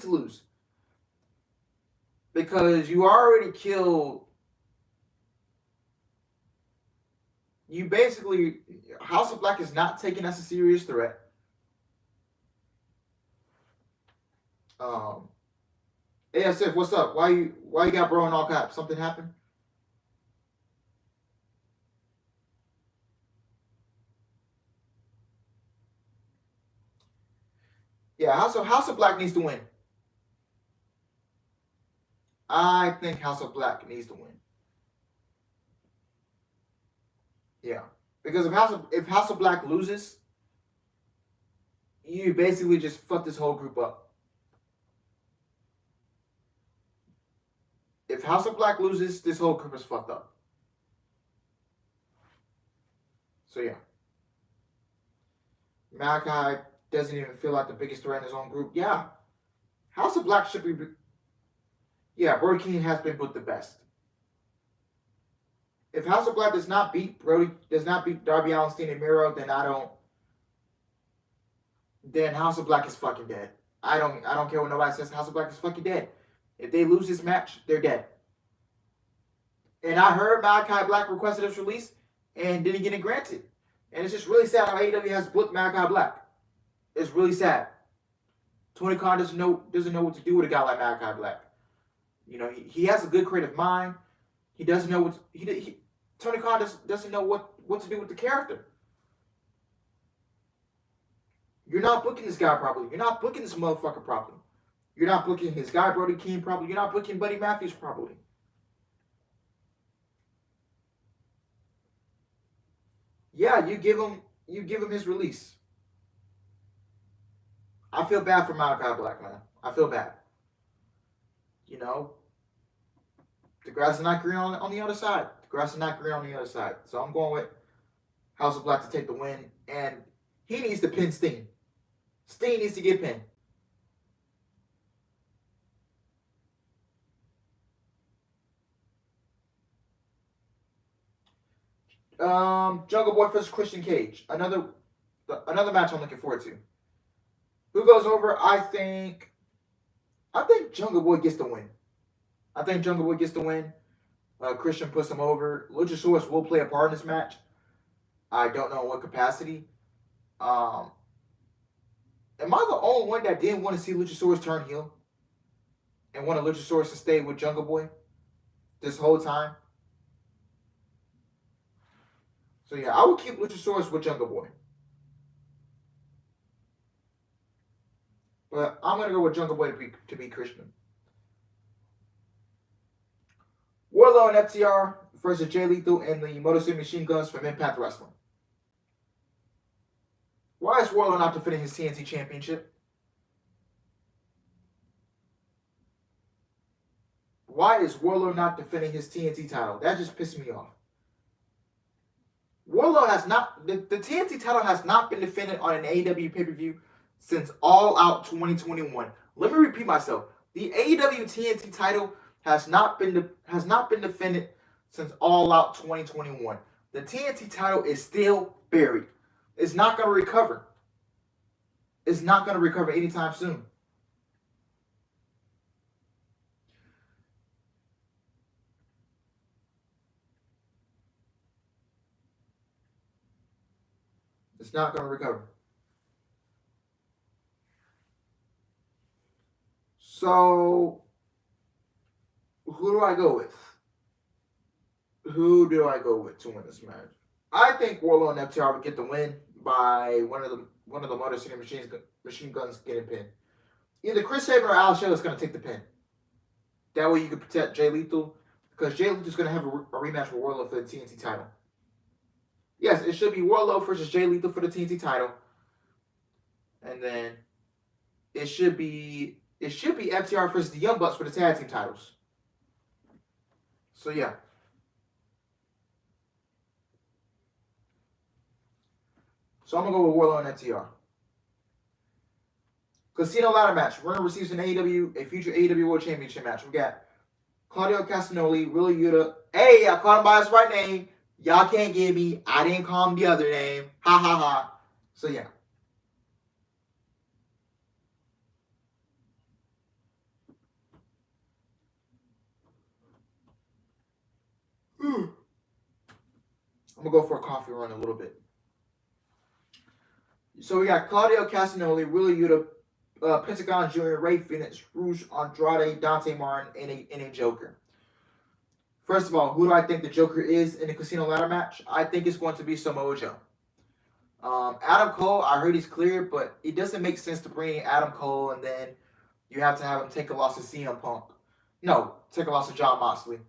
[SPEAKER 1] to lose. Because you already killed. You basically, House of Black is not taken as a serious threat. ASF, what's up? Why you got bro in all caps? Something happened? Yeah, House of Black needs to win. I think House of Black needs to win. Yeah, because if House of Black loses, you basically just fuck this whole group up. If House of Black loses, this whole group is fucked up. So yeah, Malachi doesn't even feel like the biggest threat in his own group. Yeah. House of Black should be. Yeah, Brody King has been put the best. If House of Black does not beat Darby Allin, Steen, and Miro, then House of Black is fucking dead. I don't care what nobody says. House of Black is fucking dead. If they lose this match, they're dead. And I heard Malachi Black requested his release and didn't get it granted. And it's just really sad how AEW has booked Malachi Black. It's really sad. Tony Khan doesn't know what to do with a guy like Malachi Black. You know, he has a good creative mind. He doesn't know Tony Khan doesn't know what to do with the character. You're not booking this guy properly. You're not booking this motherfucker properly. You're not booking his guy Brody King properly. You're not booking Buddy Matthews properly. Yeah, you give him his release. I feel bad for Malachi Black, man. I feel bad. You know, the grass is not green on the other side. The grass is not green on the other side. So I'm going with House of Black to take the win. And he needs to pin Steen. Steen needs to get pinned. Jungle Boy versus Christian Cage. Another match I'm looking forward to. Who goes over? I think Jungle Boy gets the win. Christian puts him over. Luchasaurus will play a part in this match. I don't know in what capacity. Am I the only one that didn't want to see Luchasaurus turn heel? And wanted Luchasaurus to stay with Jungle Boy this whole time? So yeah, I would keep Luchasaurus with Jungle Boy. But I'm going to go with Jungle Boy to be Christian. Wardlow and FTR versus Jay Lethal and the Motor City Machine Guns from Impact Wrestling. Why is Wardlow not defending his TNT Championship? Why is Wardlow not defending his TNT title? That just pissed me off. Wardlow has not... The TNT title has not been defended on an AEW pay-per-view since All Out 2021. Let me repeat myself. The AEW TNT title has not been defended since All Out 2021. The TNT title is still buried. It's not going to recover. It's not going to recover anytime soon. It's not going to recover. So, who do I go with? Who do I go with to win this match? I think Wardlow and FTR would get the win by one of the Motor City Machine Guns getting pinned. Either Chris Sabin or Alex Shelley is going to take the pin. That way you can protect Jay Lethal, because Jay Lethal is going to have a rematch with Wardlow for the TNT title. Yes, it should be Wardlow versus Jay Lethal for the TNT title, and then it should be FTR versus the Young Bucks for the tag team titles. So yeah. So I'm going to go with Wardlow and FTR. Casino ladder match. Winner receives a future AEW World Championship match. We got Claudio Castagnoli, Wheeler Yuta. Hey, I called him by his right name. Y'all can't get me. I didn't call him the other name. Ha ha ha. So yeah. I'm going to go for a coffee run a little bit. So we got Claudio Castagnoli, Wheeler Yuta, Pentagon Jr., Ray Phoenix, Rouge Andrade, Dante Martin, and a Joker. First of all, who do I think the Joker is in the Casino ladder match? I think it's going to be Samoa Joe. Adam Cole, I heard he's cleared, but it doesn't make sense to bring Adam Cole and then you have to have him take a loss to CM Punk. No, take a loss to Jon Moxley.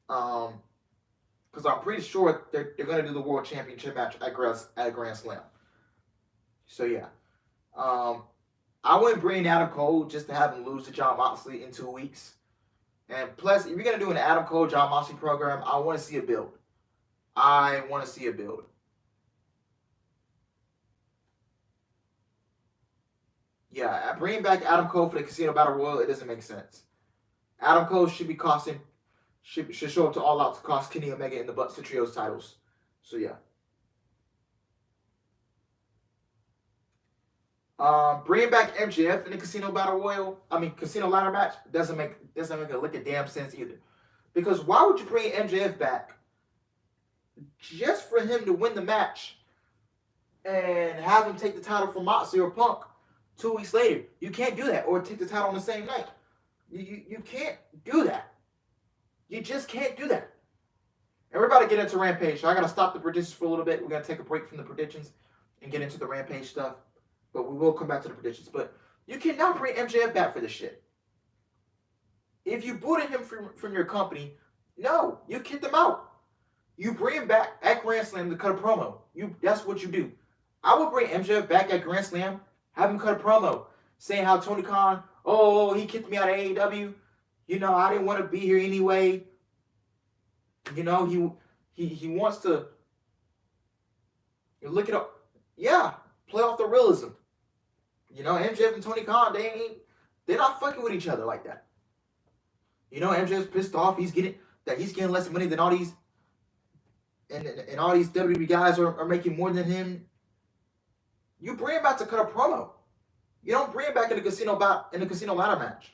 [SPEAKER 1] Because I'm pretty sure they're going to do the World Championship match at Grand Slam. So yeah. I wouldn't bring Adam Cole just to have him lose to Jon Moxley in 2 weeks. And plus, if you're going to do an Adam Cole, Jon Moxley program, I want to see a build. Yeah, bringing back Adam Cole for the Casino Battle Royal, it doesn't make sense. Adam Cole should show up to All Out to cost Kenny Omega and the Bucks the Trios titles. So yeah. Bringing back MJF in the Casino ladder match doesn't make a lick of damn sense either. Because why would you bring MJF back just for him to win the match and have him take the title from Moxley or Punk 2 weeks later? You can't do that, or take the title on the same night. You can't do that. You just can't do that. And we're about to get into Rampage, so I got to stop the predictions for a little bit. We're going to take a break from the predictions and get into the Rampage stuff. But we will come back to the predictions. But you cannot bring MJF back for this shit. If you booted him from your company, no, you kicked him out. You bring him back at Grand Slam to cut a promo. That's what you do. I would bring MJF back at Grand Slam, have him cut a promo, saying how Tony Khan, he kicked me out of AEW. I didn't want to be here anyway. He wants to look it up. Yeah, play off the realism. MJF and Tony Khan, they're not fucking with each other like that. MJF's pissed off. He's getting less money than all these and all these WWE guys are making more than him, you bring him back to cut a promo. You don't bring him back in the casino ladder match.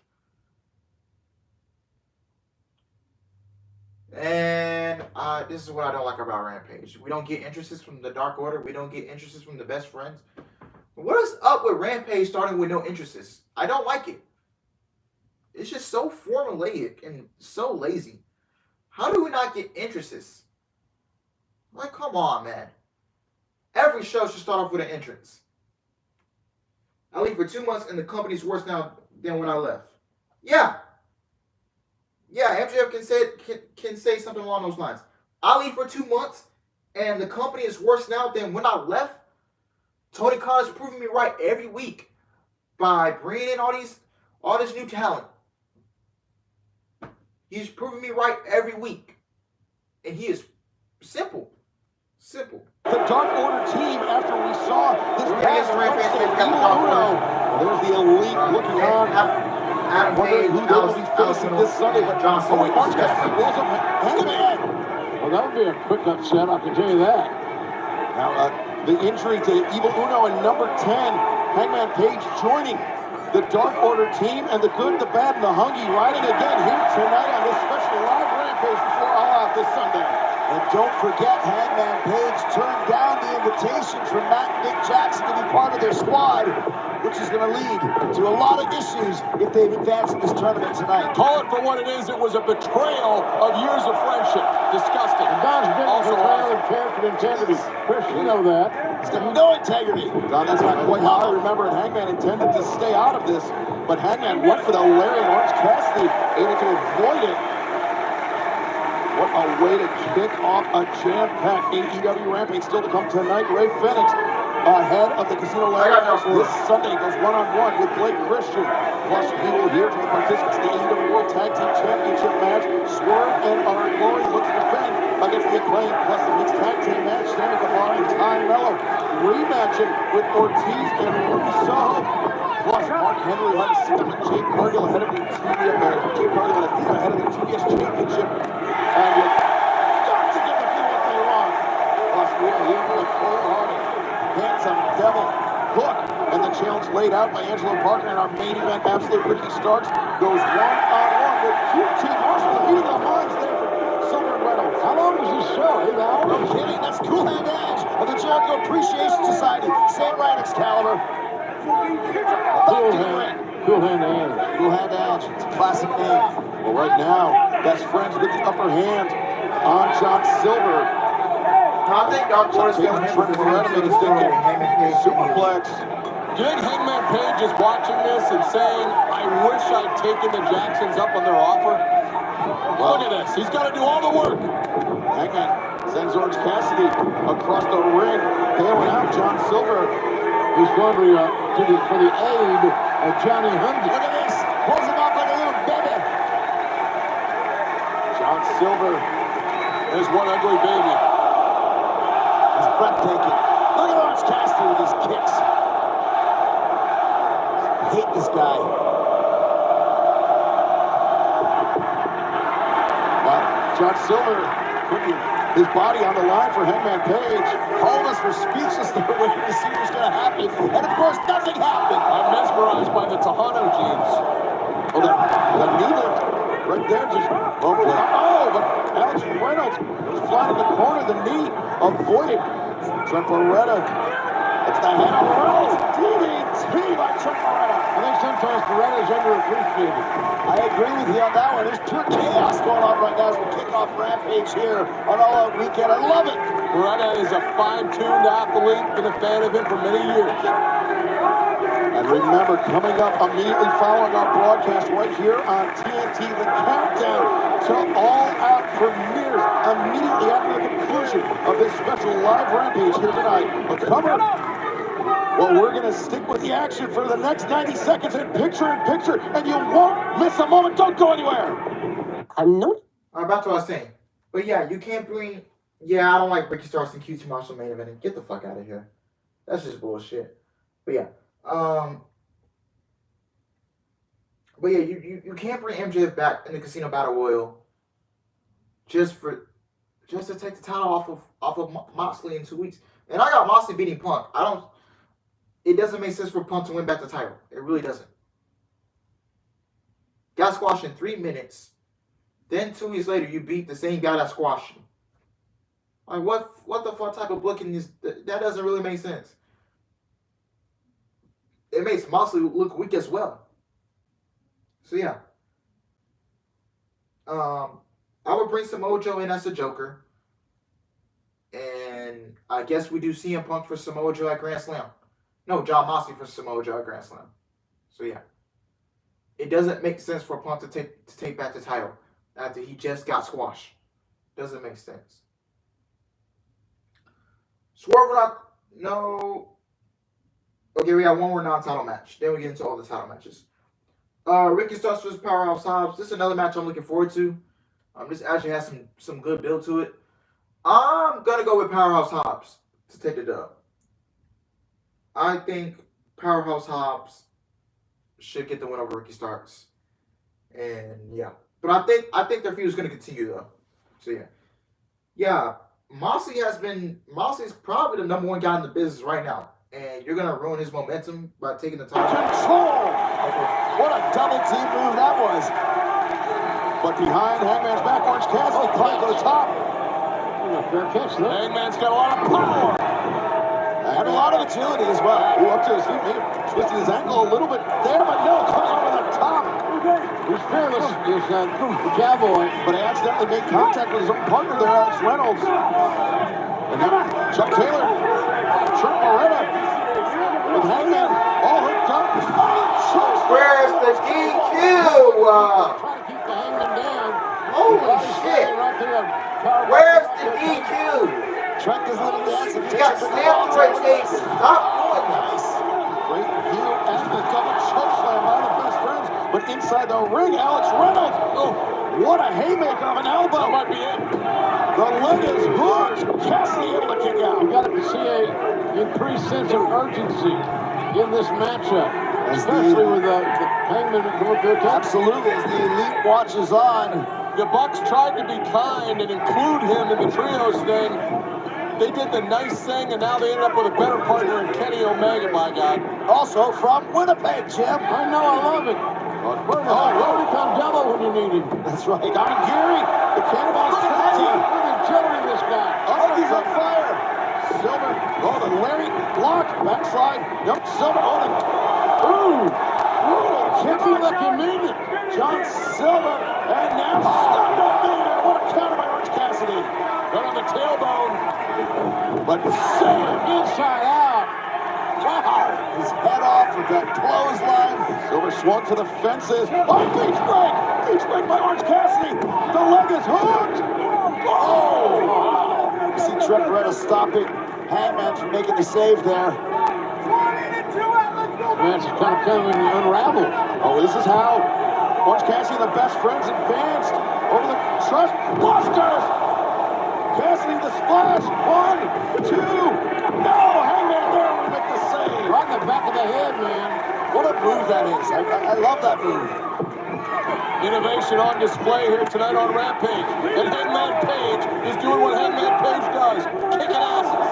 [SPEAKER 1] And this is what I don't like about Rampage. We don't get entrances from the Dark Order. We don't get entrances from the Best Friends. What is up with Rampage starting with no entrances? I don't like it. It's just so formulaic and so lazy. How do we not get entrances? Like, come on, man. Every show should start off with an entrance. I leave for 2 months and the company's worse now than when I left. Yeah, MJF can say something along those lines. I leave for 2 months and the company is worse now than when I left. Tony Khan is proving me right every week by bringing in all this new talent. He's proving me right every week. And he is simple.
[SPEAKER 3] The Dark Order team, after we saw this past Wednesday, there's the Elite looking on. Wondering who they'll be facing this Sunday. But Hangman.
[SPEAKER 4] Well, that would be a quick upset, I can tell you that.
[SPEAKER 3] Now, the injury to Evil Uno and number 10, Hangman Page joining the Dark Order team, and the good, the bad, and the hungry riding again here tonight on this special live Rampage before All Out this Sunday.
[SPEAKER 5] And don't forget, Hangman Page turned down the invitations from Matt and Nick Jackson to be part of their squad, which is going to lead to a lot of issues if they've advanced in this tournament tonight.
[SPEAKER 6] Call it for what it is. It was a betrayal of years of friendship. Disgusting.
[SPEAKER 4] And Don's been
[SPEAKER 6] Also
[SPEAKER 4] betrayal of character and integrity. Chris, you know that.
[SPEAKER 5] He's got no integrity.
[SPEAKER 3] Don, that's not quite how I remember it. Hangman intended to stay out of this, but Hangman went for the Larry and Orange Cassidy, able to avoid it. What a way to kick off a jam-packed AEW Rampage. Still to come tonight. Ray Fenix ahead of the Casino Ladder this Sunday. Goes one-on-one with Blake Christian. Plus, we will hear from the participants in the AEW World Tag Team Championship match. Swerve and Our Glory look to defend against the Acclaim. Plus, the mixed tag team match. Sammy Guevara and Carmelo rematching with Ortiz and Russo. Plus, Mark Henry had Jake Cargill ahead of the TBS Championship. And you got to give the people what they want. Plus, we're here for the cold-hearted, handsome devil Hook. And the challenge laid out by Angelo Parker in our main event, Absolute Ricky Starks, goes one-on-one with QT Marshall, leading the lines there for Silver and Reynolds.
[SPEAKER 4] How long does this show? 8 hours?
[SPEAKER 5] No kidding, that's Cool Hand Edge of the Jericho Appreciation Society. St. Right Excalibur.
[SPEAKER 4] Cool Hand Edge.
[SPEAKER 5] Cool Hand Edge, it's a classic name.
[SPEAKER 3] Well, right now, Best Friends with the upper hand on John Silver.
[SPEAKER 1] I think Dark Order's going to
[SPEAKER 3] Superplex.
[SPEAKER 6] Do you think Hangman Page is watching this and saying, I wish I'd taken the Jacksons up on their offer? Look at this. He's got to do all the work.
[SPEAKER 3] Hangman sends Orange Cassidy across the ring. Bailing out John Silver.
[SPEAKER 4] He's going for the aid of Johnny Hundy.
[SPEAKER 5] Look at this, pulls him off like a little baby.
[SPEAKER 3] John Silver.
[SPEAKER 6] There's one ugly baby.
[SPEAKER 5] It's breathtaking. Look at Orange Cassidy with his kicks. I hate this guy.
[SPEAKER 3] John Silver putting his body on the line for Hangman Page.
[SPEAKER 5] All of us were speechless there waiting to see what was going to happen. And of course, nothing happened.
[SPEAKER 6] I'm mesmerized by the Tejano genes.
[SPEAKER 3] Oh, the knee lift right there just but Alex Reynolds was flying in the corner. The knee avoided. Trent Beretta. It's the hand of Reynolds. DDT by Trent Beretta.
[SPEAKER 4] I think sometimes Beretta is underappreciated.
[SPEAKER 5] I agree with you on that one. There's pure chaos going on right now as we kick off Rampage here on All Out Weekend. I love it.
[SPEAKER 6] Beretta is a fine-tuned athlete. Been a fan of him for many years.
[SPEAKER 3] And remember, coming up immediately following our broadcast right here on TNT, the countdown to All Out premieres immediately after the conclusion of this special live Rampage here tonight. But cover, well, we're going to stick with the action for the next 90 seconds in picture-in-picture, and you won't miss a moment. Don't go anywhere.
[SPEAKER 1] Back to what I was saying. But yeah, you can't bring... Yeah, I don't like Ricky Starks and QT Marshall main event. Get the fuck out of here. That's just bullshit. But yeah. You can't bring MJF back in the Casino Battle Royal just for just to take the title off of Moxley in 2 weeks. And I got Moxley beating Punk. It doesn't make sense for Punk to win back the title. It really doesn't. Got squashed in 3 minutes. Then 2 weeks later, you beat the same guy that squashed you. Like, what the fuck type of booking is that? Doesn't really make sense. It makes Moxley look weak as well. So yeah. I would bring Samoa Joe in as a Joker. And I guess we do CM Punk for Samoa Joe at Grand Slam. No, Jon Moxley for Samoa Joe at Grand Slam. So yeah. It doesn't make sense for Punk to take back the title after he just got squashed. Doesn't make sense. Swerve no. Okay, we got one more non-title match. Then we get into all the title matches. Ricky Starks vs. Powerhouse Hobbs. This is another match I'm looking forward to. This actually has some good build to it. I'm gonna go with Powerhouse Hobbs to take the dub. I think Powerhouse Hobbs should get the win over Ricky Starks. And yeah. But I think their feud is gonna continue though. So yeah. Yeah. Moxley's probably the #1 guy in the business right now. And you're gonna ruin his momentum by taking the title.
[SPEAKER 5] Control! What a double team move that was.
[SPEAKER 3] But behind Hangman's back, Orange Cassidy climbing to the top.
[SPEAKER 4] Fair catch, though.
[SPEAKER 6] Hangman's got a lot of power.
[SPEAKER 5] And a lot of agility as well.
[SPEAKER 3] Ooh, up to his feet, maybe twisted his ankle a little bit there, but no, comes over the top.
[SPEAKER 4] He's fearless, is the cowboy.
[SPEAKER 3] But he accidentally made contact with his own partner there, Alex Reynolds. And now Chuck Taylor, Trent Beretta, with Hangman all hooked up.
[SPEAKER 1] Where's the DQ?
[SPEAKER 4] Trying to keep the Hangman down.
[SPEAKER 1] Holy shit!
[SPEAKER 4] Right there.
[SPEAKER 1] Where's the DQ?
[SPEAKER 5] Trent does a little dance.
[SPEAKER 1] He got snapped to a case. Stop doing that.
[SPEAKER 3] Great view and the double choke slam by the best friends. But inside the ring, Alex Reynolds. Oh, what a haymaker of an elbow.
[SPEAKER 6] That might be it.
[SPEAKER 3] The leg is hooked. Cassidy able to kick out.
[SPEAKER 4] You got to see an increased sense of urgency in this matchup, especially with the Hangman going through.
[SPEAKER 5] Absolutely, as the Elite watches on.
[SPEAKER 6] The Bucks tried to be kind and include him in the trios thing. They did the nice thing, and now they ended up with a better partner in Kenny Omega, by God.
[SPEAKER 5] Also from Winnipeg, Jim.
[SPEAKER 4] I know, I love it. Where become double when you need him.
[SPEAKER 5] That's right.
[SPEAKER 3] Dominic Geary, the Cannonballs tag team.
[SPEAKER 4] Look at agility this guy.
[SPEAKER 3] Oh, he's on fire. Silver, oh, the Larry block, backslide. Nope, Silver, oh, the...
[SPEAKER 4] Kick him like you mean it.
[SPEAKER 3] John Silver, and now stunned on Vader. What a counter by Orange Cassidy.
[SPEAKER 6] Right on the tailbone.
[SPEAKER 3] But Sam
[SPEAKER 4] Inside out.
[SPEAKER 3] wow.
[SPEAKER 5] His head off with that clothesline.
[SPEAKER 3] Silver swung for the fences. Oh, beach break! Beach break by Orange Cassidy. The leg is hooked. Oh!
[SPEAKER 5] You see Trent Beretta stopping Hangman from making the save there.
[SPEAKER 4] Match is kind of coming to unravel.
[SPEAKER 3] Oh, this is how Orange Cassidy and the best friends advanced over the trust busters. Cassidy the splash. 1, 2. No, Hangman there will make the save.
[SPEAKER 4] Right in the back of the head, man.
[SPEAKER 5] What a move that is. I love that move.
[SPEAKER 6] Innovation on display here tonight on Rampage. And Hangman Page is doing what Hangman Page does, kicking asses.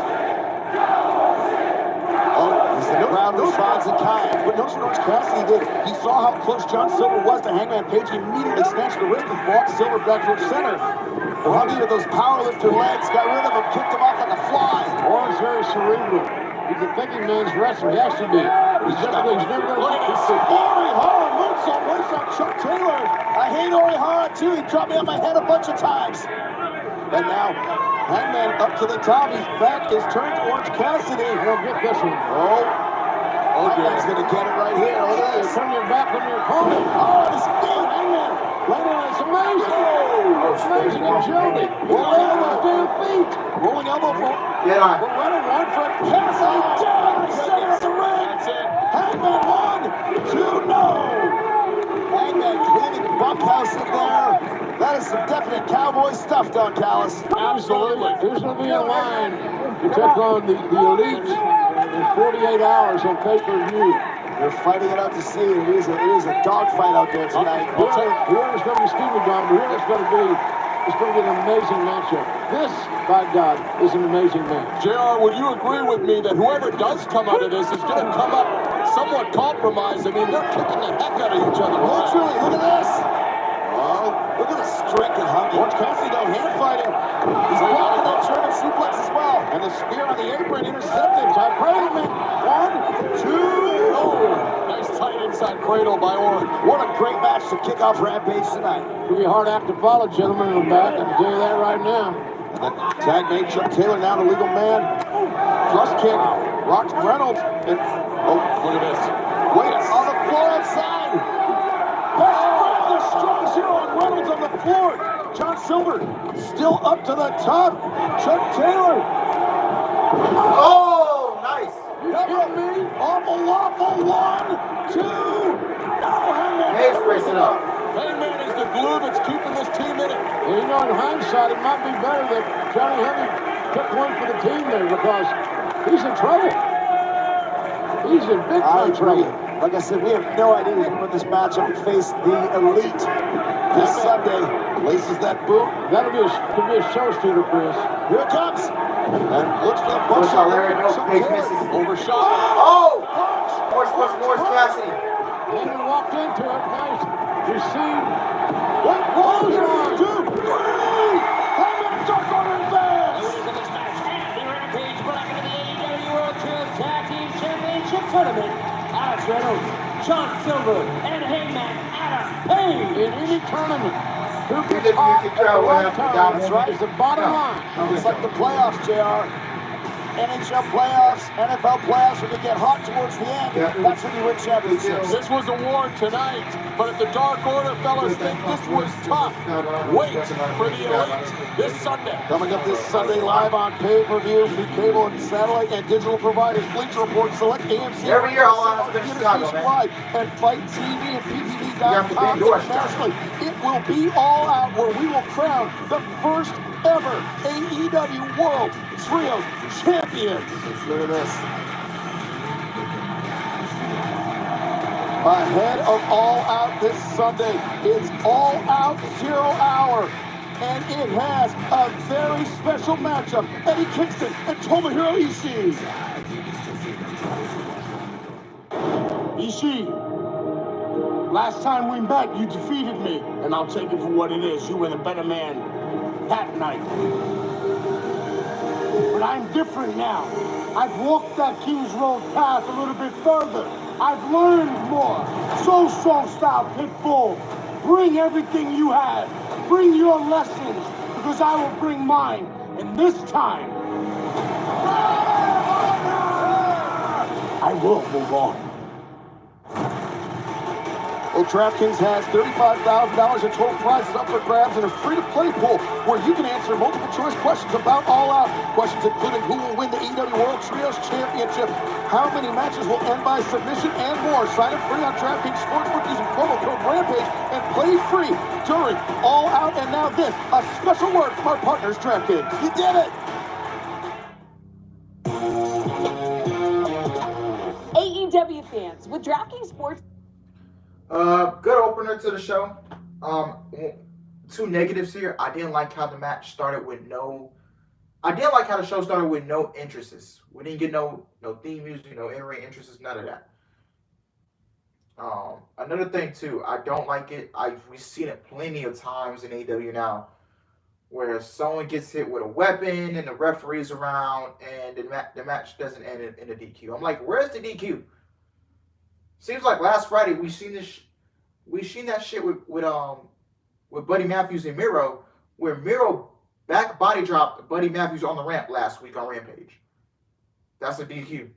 [SPEAKER 5] The crowd responds in kind.
[SPEAKER 3] But notice what Orange Cassidy did. He saw how close John Silver was to Hangman Page. He immediately snatched the wrist and brought Silver back to the center.
[SPEAKER 5] Robbie with those powerlifter legs got rid of him, kicked him off like a fly.
[SPEAKER 4] Orange very cerebral. He's a thinking man's wrestler. He has to be. He's never going to
[SPEAKER 3] Look at this. Ori Hara moonsault lace on Chuck Taylor.
[SPEAKER 5] I hate Ori Hara too. He dropped me on my head a bunch of times.
[SPEAKER 3] And now Hangman up to the top. His back is turned to Orange Cassidy.
[SPEAKER 4] He'll get this one.
[SPEAKER 5] Hangman's going to get it right here. Look at this.
[SPEAKER 4] Turn your back on your opponent.
[SPEAKER 5] Oh, his feet.
[SPEAKER 4] Hangman. It's amazing. It's amazing agility. Rolling on his damn feet.
[SPEAKER 3] Rolling elbow for
[SPEAKER 1] Yeah.
[SPEAKER 3] Beretta, one for Cassidy. Down. Center of the ring. Hangman 1, 2, no.
[SPEAKER 5] Hangman cleaning bunkhouse in there. That is some definite cowboy stuff, Don Callis.
[SPEAKER 6] Absolutely.
[SPEAKER 4] Who's going to be in line to take on the Elite in 48 hours on pay-per-view?
[SPEAKER 5] They're fighting it out to sea. It is a dogfight out there tonight.
[SPEAKER 4] Here is going to be Stevie Gunn. Here is going to be It's going to be an amazing matchup. This, by God, is an amazing match.
[SPEAKER 6] JR, would you agree with me that whoever does come out of this is going to come up somewhat compromised? I mean, they're kicking the heck out of each other.
[SPEAKER 5] Literally, look at this. Oh, look at the strength of Hungy.
[SPEAKER 3] Orange Cassidy though, hand fighting.
[SPEAKER 5] He's blocking that German suplex as well.
[SPEAKER 3] And the spear on the apron intercepted. Time cradle man. 1, 2.
[SPEAKER 6] Oh, nice tight inside cradle by Orange.
[SPEAKER 5] What a great match to kick off Rampage tonight.
[SPEAKER 4] It'll be a hard act to follow, gentlemen, in the back. I can tell you that right now.
[SPEAKER 3] And then tag mate Chuck Taylor now the legal man. Thrust kick. Rocks Reynolds. And oh,
[SPEAKER 6] Look at this.
[SPEAKER 3] wait
[SPEAKER 5] On the floor outside.
[SPEAKER 3] Best friend, the strongest hero on Reynolds on the floor. John Silver still up to the top. Chuck Taylor.
[SPEAKER 1] Oh, nice.
[SPEAKER 3] You kidding me? Awful waffle. 1, 2. No, Hangman.
[SPEAKER 1] Hayes breaks it up.
[SPEAKER 6] Hangman is the glue that's keeping this team in it.
[SPEAKER 4] And you know, in hindsight, it might be better that Johnny Heavy took one for the team there because he's in trouble. He's in big
[SPEAKER 5] I
[SPEAKER 4] time
[SPEAKER 5] agree.
[SPEAKER 4] trouble.
[SPEAKER 5] Like I said, we have no idea who's going to win this matchup and face the Elite this Sunday.
[SPEAKER 3] Laces that boot.
[SPEAKER 4] That'll be could be a show stealer, Chris.
[SPEAKER 5] Here it comes.
[SPEAKER 3] And looks for the
[SPEAKER 1] Push
[SPEAKER 3] buckshot.
[SPEAKER 1] out Larry. No,
[SPEAKER 3] Chuck
[SPEAKER 1] Paige
[SPEAKER 3] Taylor.
[SPEAKER 1] misses.
[SPEAKER 6] Overshot.
[SPEAKER 1] Oh! Orange plus Orange Cassidy.
[SPEAKER 4] Heyman walked into it. Nice. Receive.
[SPEAKER 3] 1, 2, 3. Hangman starts on advance.
[SPEAKER 7] Winners of this match and the Rampage bracket of the AEW World Trios Tag Team Championship Tournament, Alex Reynolds, John Silver, and Hangman Adam Page.
[SPEAKER 4] In any tournament, who
[SPEAKER 1] You
[SPEAKER 4] gets
[SPEAKER 1] can
[SPEAKER 4] hot at
[SPEAKER 1] tell
[SPEAKER 4] the
[SPEAKER 1] what
[SPEAKER 4] right
[SPEAKER 1] happened
[SPEAKER 4] time
[SPEAKER 1] down there.
[SPEAKER 4] is the bottom line.
[SPEAKER 5] It's like the playoffs, JR. NHL playoffs, NFL playoffs, when you get hot towards the end,
[SPEAKER 1] Yeah.
[SPEAKER 5] that's when you win championships.
[SPEAKER 6] This was a war tonight, but if the Dark Order fellas think this was tough, wait for the Elite this Sunday.
[SPEAKER 3] Coming up this Sunday live on pay-per-view through cable and satellite and digital providers. Bleacher Report, select AMC.
[SPEAKER 1] Every year, All Out has been in Chicago, man.
[SPEAKER 3] Live and Fight TV and
[SPEAKER 1] got the big
[SPEAKER 3] PPV.com
[SPEAKER 1] door
[SPEAKER 3] internationally. It will be All Out, where we will crown the first ever AEW World Trios Champions.
[SPEAKER 5] Look at this.
[SPEAKER 3] Ahead of All Out this Sunday, it's All Out 0 Hour. And it has a very special matchup. Eddie Kingston and Tomohiro Ishii.
[SPEAKER 8] Ishii, last time we met, you defeated me, and I'll take it for what it is. You were the better man that night. But I'm different now. I've walked that King's Road path a little bit further. I've learned more. So strong style, Pitbull. Bring everything you have. Bring your lessons, because I will bring mine. And this time, I will move on.
[SPEAKER 3] Well, DraftKings has $35,000 in total prizes up for grabs in a free-to-play pool where you can answer multiple-choice questions about All Out. Questions including who will win the AEW World Trios Championship, how many matches will end by submission, and more. Sign up free on DraftKings Sportsbook using promo code Rampage and play free during All Out. And now this, a special word from our partners, DraftKings.
[SPEAKER 5] You did it!
[SPEAKER 9] AEW fans, with DraftKings Sports.
[SPEAKER 1] Good opener to the show. Two negatives here. I didn't like how the match started with I didn't like how the show started with no entrances. We didn't get no theme music, no in-ring entrances, none of that. Another thing too, I don't like it. We've seen it plenty of times in AEW now, where someone gets hit with a weapon and the referee's around and the match doesn't end in a DQ. I'm like, where's the DQ? Seems like last Friday we seen that shit with Buddy Matthews and Miro, where Miro back body dropped Buddy Matthews on the ramp last week on Rampage. That's a DQ.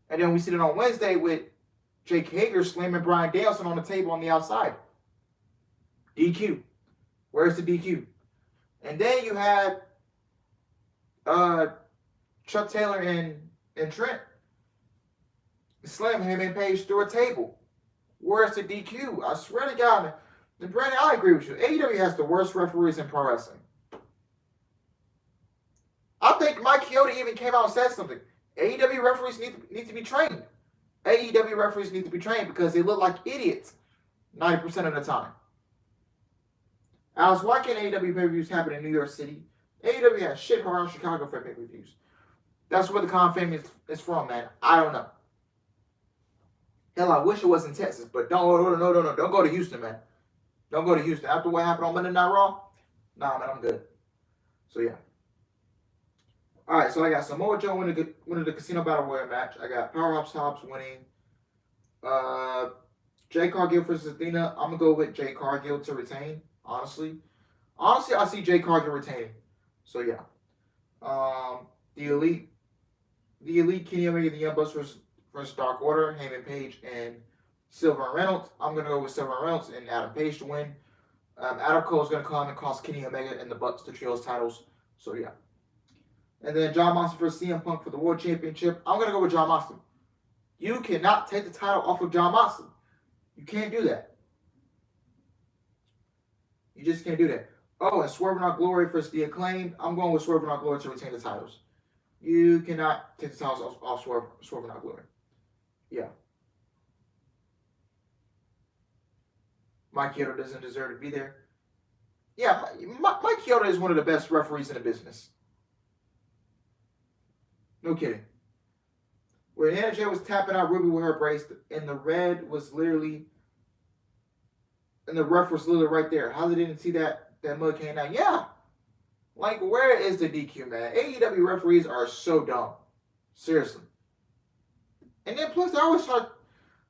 [SPEAKER 1] And then we seen it on Wednesday with Jake Hager slamming Bryan Danielson on the table on the outside. DQ. Where's the DQ? And then you had Chuck Taylor and Trent slam him and Page through a table. Where's the DQ? I swear to God, and Brandon, I agree with you. AEW has the worst referees in pro wrestling. I think Mike Chioda even came out and said something. AEW referees need to be trained. AEW referees need to be trained because they look like idiots 90% of the time. Alice, why can't AEW pay-per-views happen in New York City? AEW has shit around Chicago for pay-per-views. That's where the Con fame is from, man. I don't know. Hell, I wish it was in Texas, but don't go to Houston, man. Don't go to Houston. After what happened on Monday Night Raw, nah, man, I'm good. So, yeah. All right, so I got Samoa Joe winning the Casino Battle Royale match. I got Powerhouse Hobbs winning. Jay Cargill versus Athena. I'm going to go with Jay Cargill to retain, honestly. Honestly, I see Jay Cargill retaining. So, yeah. The Elite, Kenny Omega, the Young Bucks versus Dark Order, Heyman Page, and Silver and Reynolds. I'm going to go with Silver and Reynolds and Adam Page to win. Adam Cole is going to come and cost Kenny Omega and the Bucks the Trios titles. So, yeah. And then John Moxley versus CM Punk for the World Championship. I'm going to go with John Moxley. You cannot take the title off of John Moxley. You can't do that. You just can't do that. Oh, and Swerve and Our Glory versus The Acclaimed. I'm going with Swerve and Our Glory to retain the titles. You cannot take the titles off Swerve and Our Glory. Yeah. Mike Chioda doesn't deserve to be there. Yeah, Mike Chioda is one of the best referees in the business. No kidding. Where Anna Jay was tapping out Ruby with her brace, and the red was literally, and the ref was literally right there. How they didn't see that mud came out? Yeah. Like, where is the DQ, man? AEW referees are so dumb. Seriously. And then plus, they always try,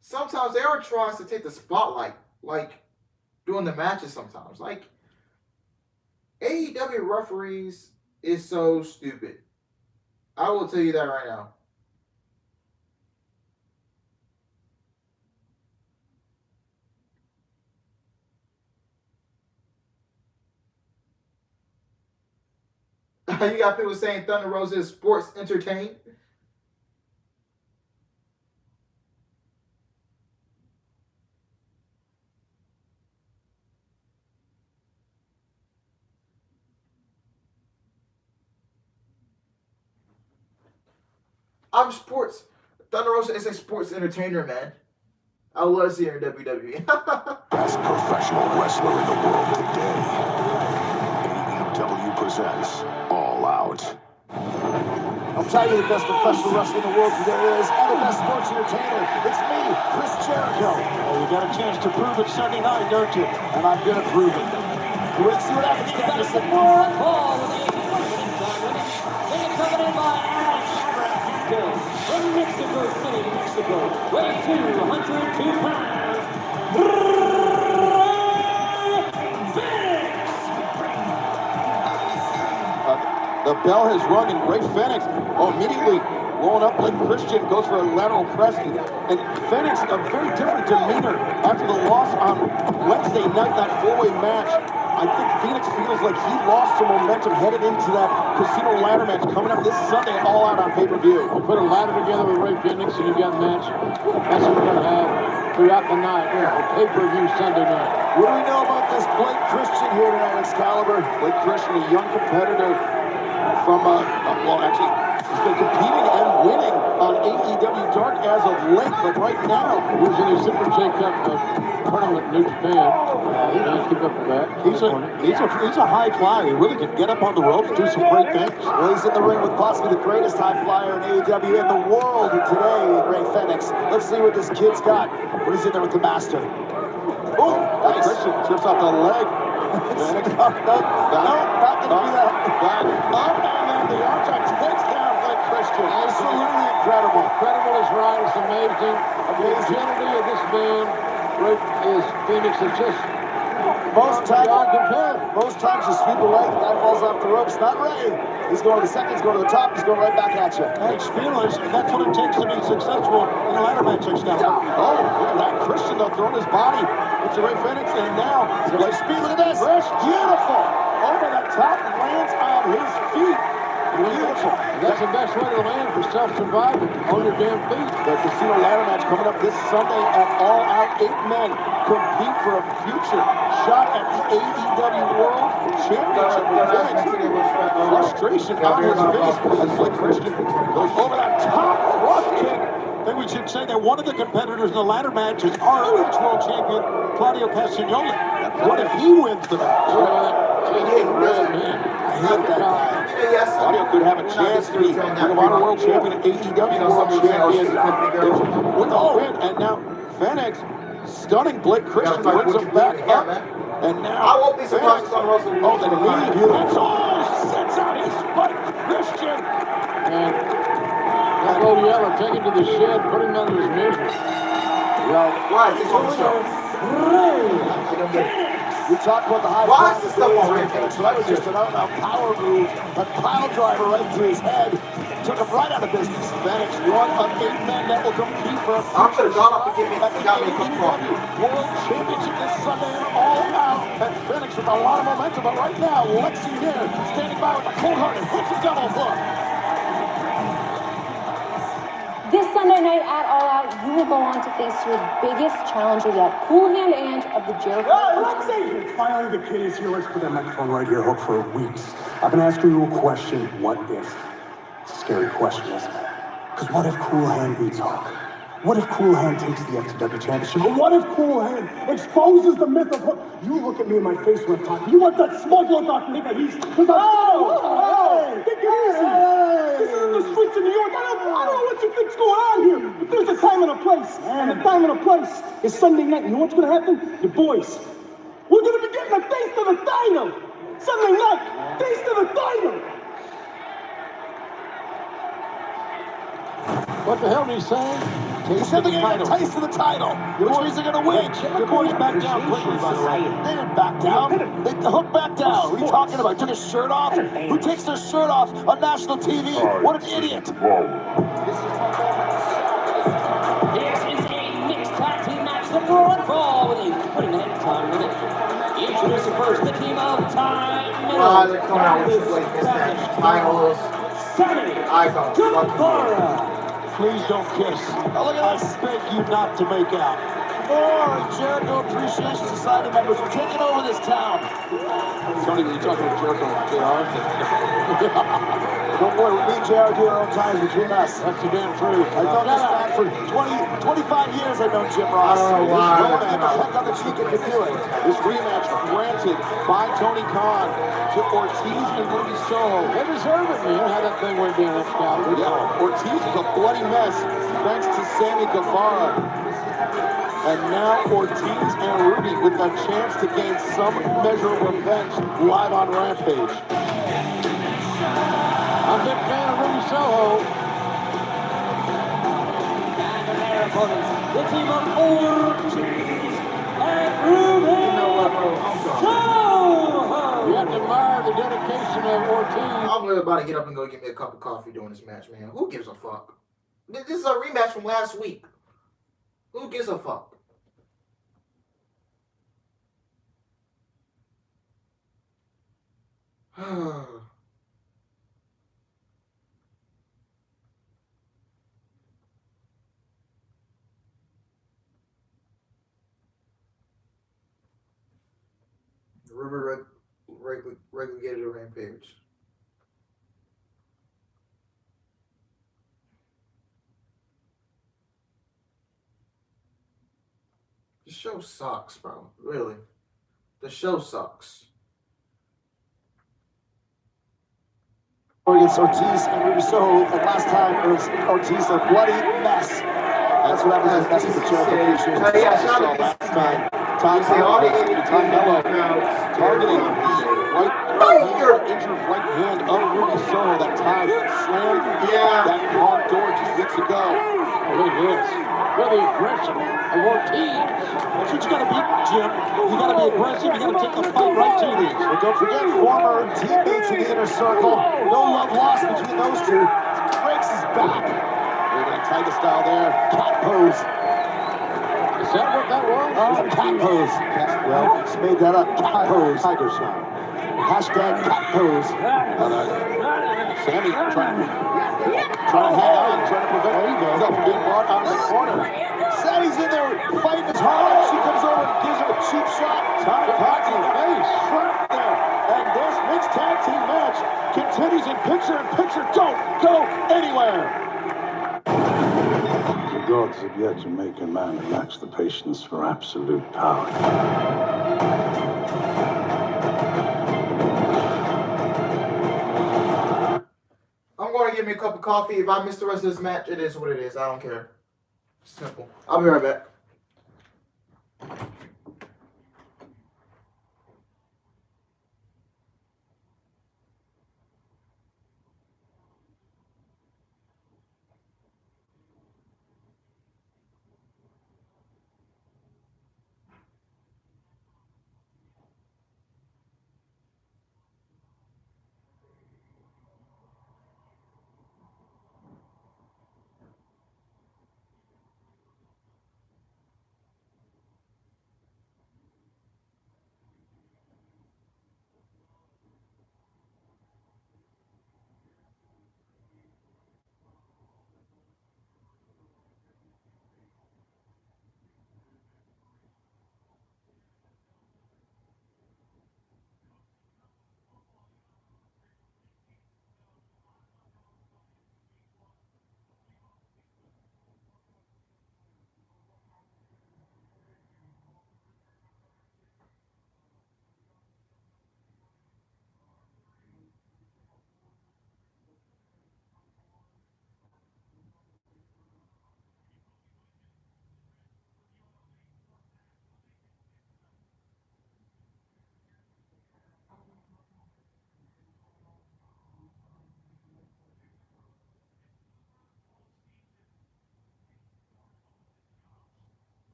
[SPEAKER 1] sometimes they are trying to take the spotlight, like, doing the matches sometimes. Like, AEW referees is so stupid. I will tell you that right now. You got people saying Thunder Rosa is sports entertained. I'm sports. Thunder Rosa is a sports entertainer, man. I love seeing her in WWE.
[SPEAKER 10] Best professional wrestler in the world today. AEW presents All Out.
[SPEAKER 5] I'll tell you the best professional wrestler in the world today is, and the best sports entertainer. It's me, Chris Jericho.
[SPEAKER 11] Well, you got a chance to prove it Sunday night, don't you?
[SPEAKER 5] And I'm going to prove it. Let's see what happens, Anderson.
[SPEAKER 7] Accompanied by from Mexico City, Mexico, weighing 202 pounds, Phoenix!
[SPEAKER 3] The bell has rung and Ray Phoenix, immediately rolling up like Christian, goes for a lateral press. And Phoenix, a very different demeanor after the loss on Wednesday night, that four-way match. I think Phoenix feels like he lost some momentum headed into that casino ladder match coming up this Sunday, All Out on pay-per-view.
[SPEAKER 4] You put a ladder together with Ray Phoenix and you got a match. That's what we're going to have throughout the night. A pay-per-view Sunday night.
[SPEAKER 5] What do we know about this Blake Christian here tonight, Excalibur?
[SPEAKER 3] Blake Christian, a young competitor from, well, actually, he's been competing and winning on AEW Dark as of late, but right now,
[SPEAKER 4] he was in a Super J-Cup tournament in New Japan. He can't keep up with that.
[SPEAKER 3] He's a high flyer. He really can get up on the ropes, do some great things.
[SPEAKER 5] Well, he's in the ring with possibly the greatest high flyer in AEW in the world today, Ray Phoenix. Let's see what this kid's got. What is in there with the master? Oh, nice.
[SPEAKER 3] Christian trips off the leg.
[SPEAKER 5] Not gonna do that.
[SPEAKER 3] Back up, and then the armchair takes down Blake Christian.
[SPEAKER 5] Absolutely incredible.
[SPEAKER 4] Incredible is right. It's amazing. The agility of this man is Phoenix is just
[SPEAKER 5] most times you sweep away, the guy falls off the ropes. Not Ray. He's going to the second, he's going to the top, he's going right back at you.
[SPEAKER 11] Hey, Spielers, that's what it takes to be successful in a ladder match, Excalibur.
[SPEAKER 3] Oh, look at that. Christian, though, throwing his body into Ray Phoenix, and now,
[SPEAKER 5] Blake Speed, look at this.
[SPEAKER 3] Beautiful. Over the top, lands on his feet. Beautiful.
[SPEAKER 4] That's the best way to land for self-survival, on your damn feet.
[SPEAKER 3] The casino ladder match coming up this Sunday at All Out. 8 men compete for a future shot at the AEW World Championship. Frustration on his face as Blake Christian goes over that top rough kick. Then we should
[SPEAKER 11] should say that one of the competitors in the ladder match is ROH World Champion Claudio Castagnoli. What if he wins the match?
[SPEAKER 3] I hate that guy.
[SPEAKER 11] Claudio could have a chance to be Ring of Honor World Champion and AEW World Champion with a win. And now Fenix, stunning Blake Christian, brings him back up. And now
[SPEAKER 1] I won't be surprised if Russell
[SPEAKER 11] the knee. That's all. Sets out his Blake Christian.
[SPEAKER 4] And that old Yeller, take him to the shed, put him under his misery.
[SPEAKER 3] Well,
[SPEAKER 1] why is this on the show?
[SPEAKER 3] We talked about the high
[SPEAKER 1] why is this stuff on Rampage?
[SPEAKER 3] So that was just an out-and-out power move. A pile driver right to his head. Took him right out of business.
[SPEAKER 11] Fenix, one of 8 men that will compete for a
[SPEAKER 1] I could have gone up and got me a cup of coffee.
[SPEAKER 11] World Championship this Sunday and All Out. And Fenix with a lot of momentum, but right now, Lexi here, standing by with a cold heart and hits a double hook.
[SPEAKER 9] This Sunday night at All Out, you will go on to face your biggest challenger yet, Cool Hand Ant of the Jericho.
[SPEAKER 8] Lexi! Finally, the kid is here. Let's put that microphone right here, Hook, for weeks. I've been asking you a question, what if? It's a scary question, isn't it? Because what if Cool Hand beats Hook? What if Cool Hand takes the FTW Championship? Or what if Cool Hand exposes the myth of Hook? You look at me in my face when I'm talking. You want that smug look on me that he's... Hey! Take it easy! This isn't the streets of New York. I don't know what you think's going on here. But there's a time and a place. And the time and a place is Sunday night. You know what's going to happen? The boys. We're going to be getting a taste of the title. Sunday night. Taste of the title.
[SPEAKER 4] What the hell did he say?
[SPEAKER 3] He said they're going to get a taste of the title, which means they're going to win.
[SPEAKER 11] The boys back down quickly, by the way.
[SPEAKER 3] They didn't back down. They Hook back down. What are you talking about? Took his shirt off? Who takes their shirt off on national TV? What an idiot.
[SPEAKER 7] This is a mixed tag team match, the Brawl and Fall with a 20-minute time limit. Introducing first the team of Time
[SPEAKER 1] Why they're coming out with like mismatch titles?
[SPEAKER 7] Sammy Guevara.
[SPEAKER 11] Please don't kiss.
[SPEAKER 3] Oh, look at this.
[SPEAKER 11] I beg you not to make out.
[SPEAKER 3] More Jericho Appreciation Society members are taking over this town.
[SPEAKER 6] Tony, were you talking to Jericho and JR?
[SPEAKER 3] Don't worry, me and JR do our own times between us.
[SPEAKER 4] That's the damn truth.
[SPEAKER 3] I've known this man for 25 years. I've known Jim Ross.
[SPEAKER 1] Oh, wow.
[SPEAKER 3] This man, check on the cheek and can do it.
[SPEAKER 11] This rematch granted by Tony Khan to Ortiz and Ruby Soho.
[SPEAKER 4] They deserve it, man. How that thing went down, that's got it.
[SPEAKER 11] Yeah, Ortiz is a bloody mess thanks to Sammy Guevara. And now Ortiz and Ruby with a chance to gain some measure of revenge live on Rampage.
[SPEAKER 4] I'm a big fan of Ruby Soho.
[SPEAKER 7] And their opponents, the team of Ortiz and Ruby Soho.
[SPEAKER 4] You have to admire the dedication of Ortiz.
[SPEAKER 1] I'm really about to get up and go get me a cup of coffee during this match, man. Who gives a fuck? This is a rematch from last week. Who gives a fuck? Ruby relegated a Rampage. The show sucks, bro. Really. The show sucks.
[SPEAKER 3] Against Ortiz and Ruby Soho, and last time it was Ortiz a bloody mess. That's what happens. That's what the Jericho Appreciation Society saw last time.
[SPEAKER 11] Carmelo targeting the injured right hand of Ruby Soho that tied slammed that front door just weeks ago.
[SPEAKER 4] Oh, look at this. Look at the aggression of Ortiz.
[SPEAKER 11] That's what you gotta be, Jim. You gotta be aggressive. You gotta take the fight right to these.
[SPEAKER 3] But don't forget, former teammates in the inner circle. No love lost between those two. Breaks his back.
[SPEAKER 11] They're gonna Tiger style there.
[SPEAKER 3] Cat pose.
[SPEAKER 4] Is that what that was?
[SPEAKER 3] Cat pose. Well, just made that up. Cat pose.
[SPEAKER 11] Tiger shot.
[SPEAKER 3] Hashtag cat pose.
[SPEAKER 11] Sammy trying to hang on, trying to prevent himself from being brought out of the corner.
[SPEAKER 3] Sammy's in there fighting his hard. She comes over and gives him a cheap shot.
[SPEAKER 11] Tommy Coxey face trapped there. And this mixed tag team match continues in picture-in-picture. Don't go anywhere.
[SPEAKER 4] Good.
[SPEAKER 10] gods have yet to make a man who lacks the patience for absolute power.
[SPEAKER 1] I'm going to get me a cup of coffee. If I miss the rest of this match, it is what it is. I don't care. Simple. I'll be right back.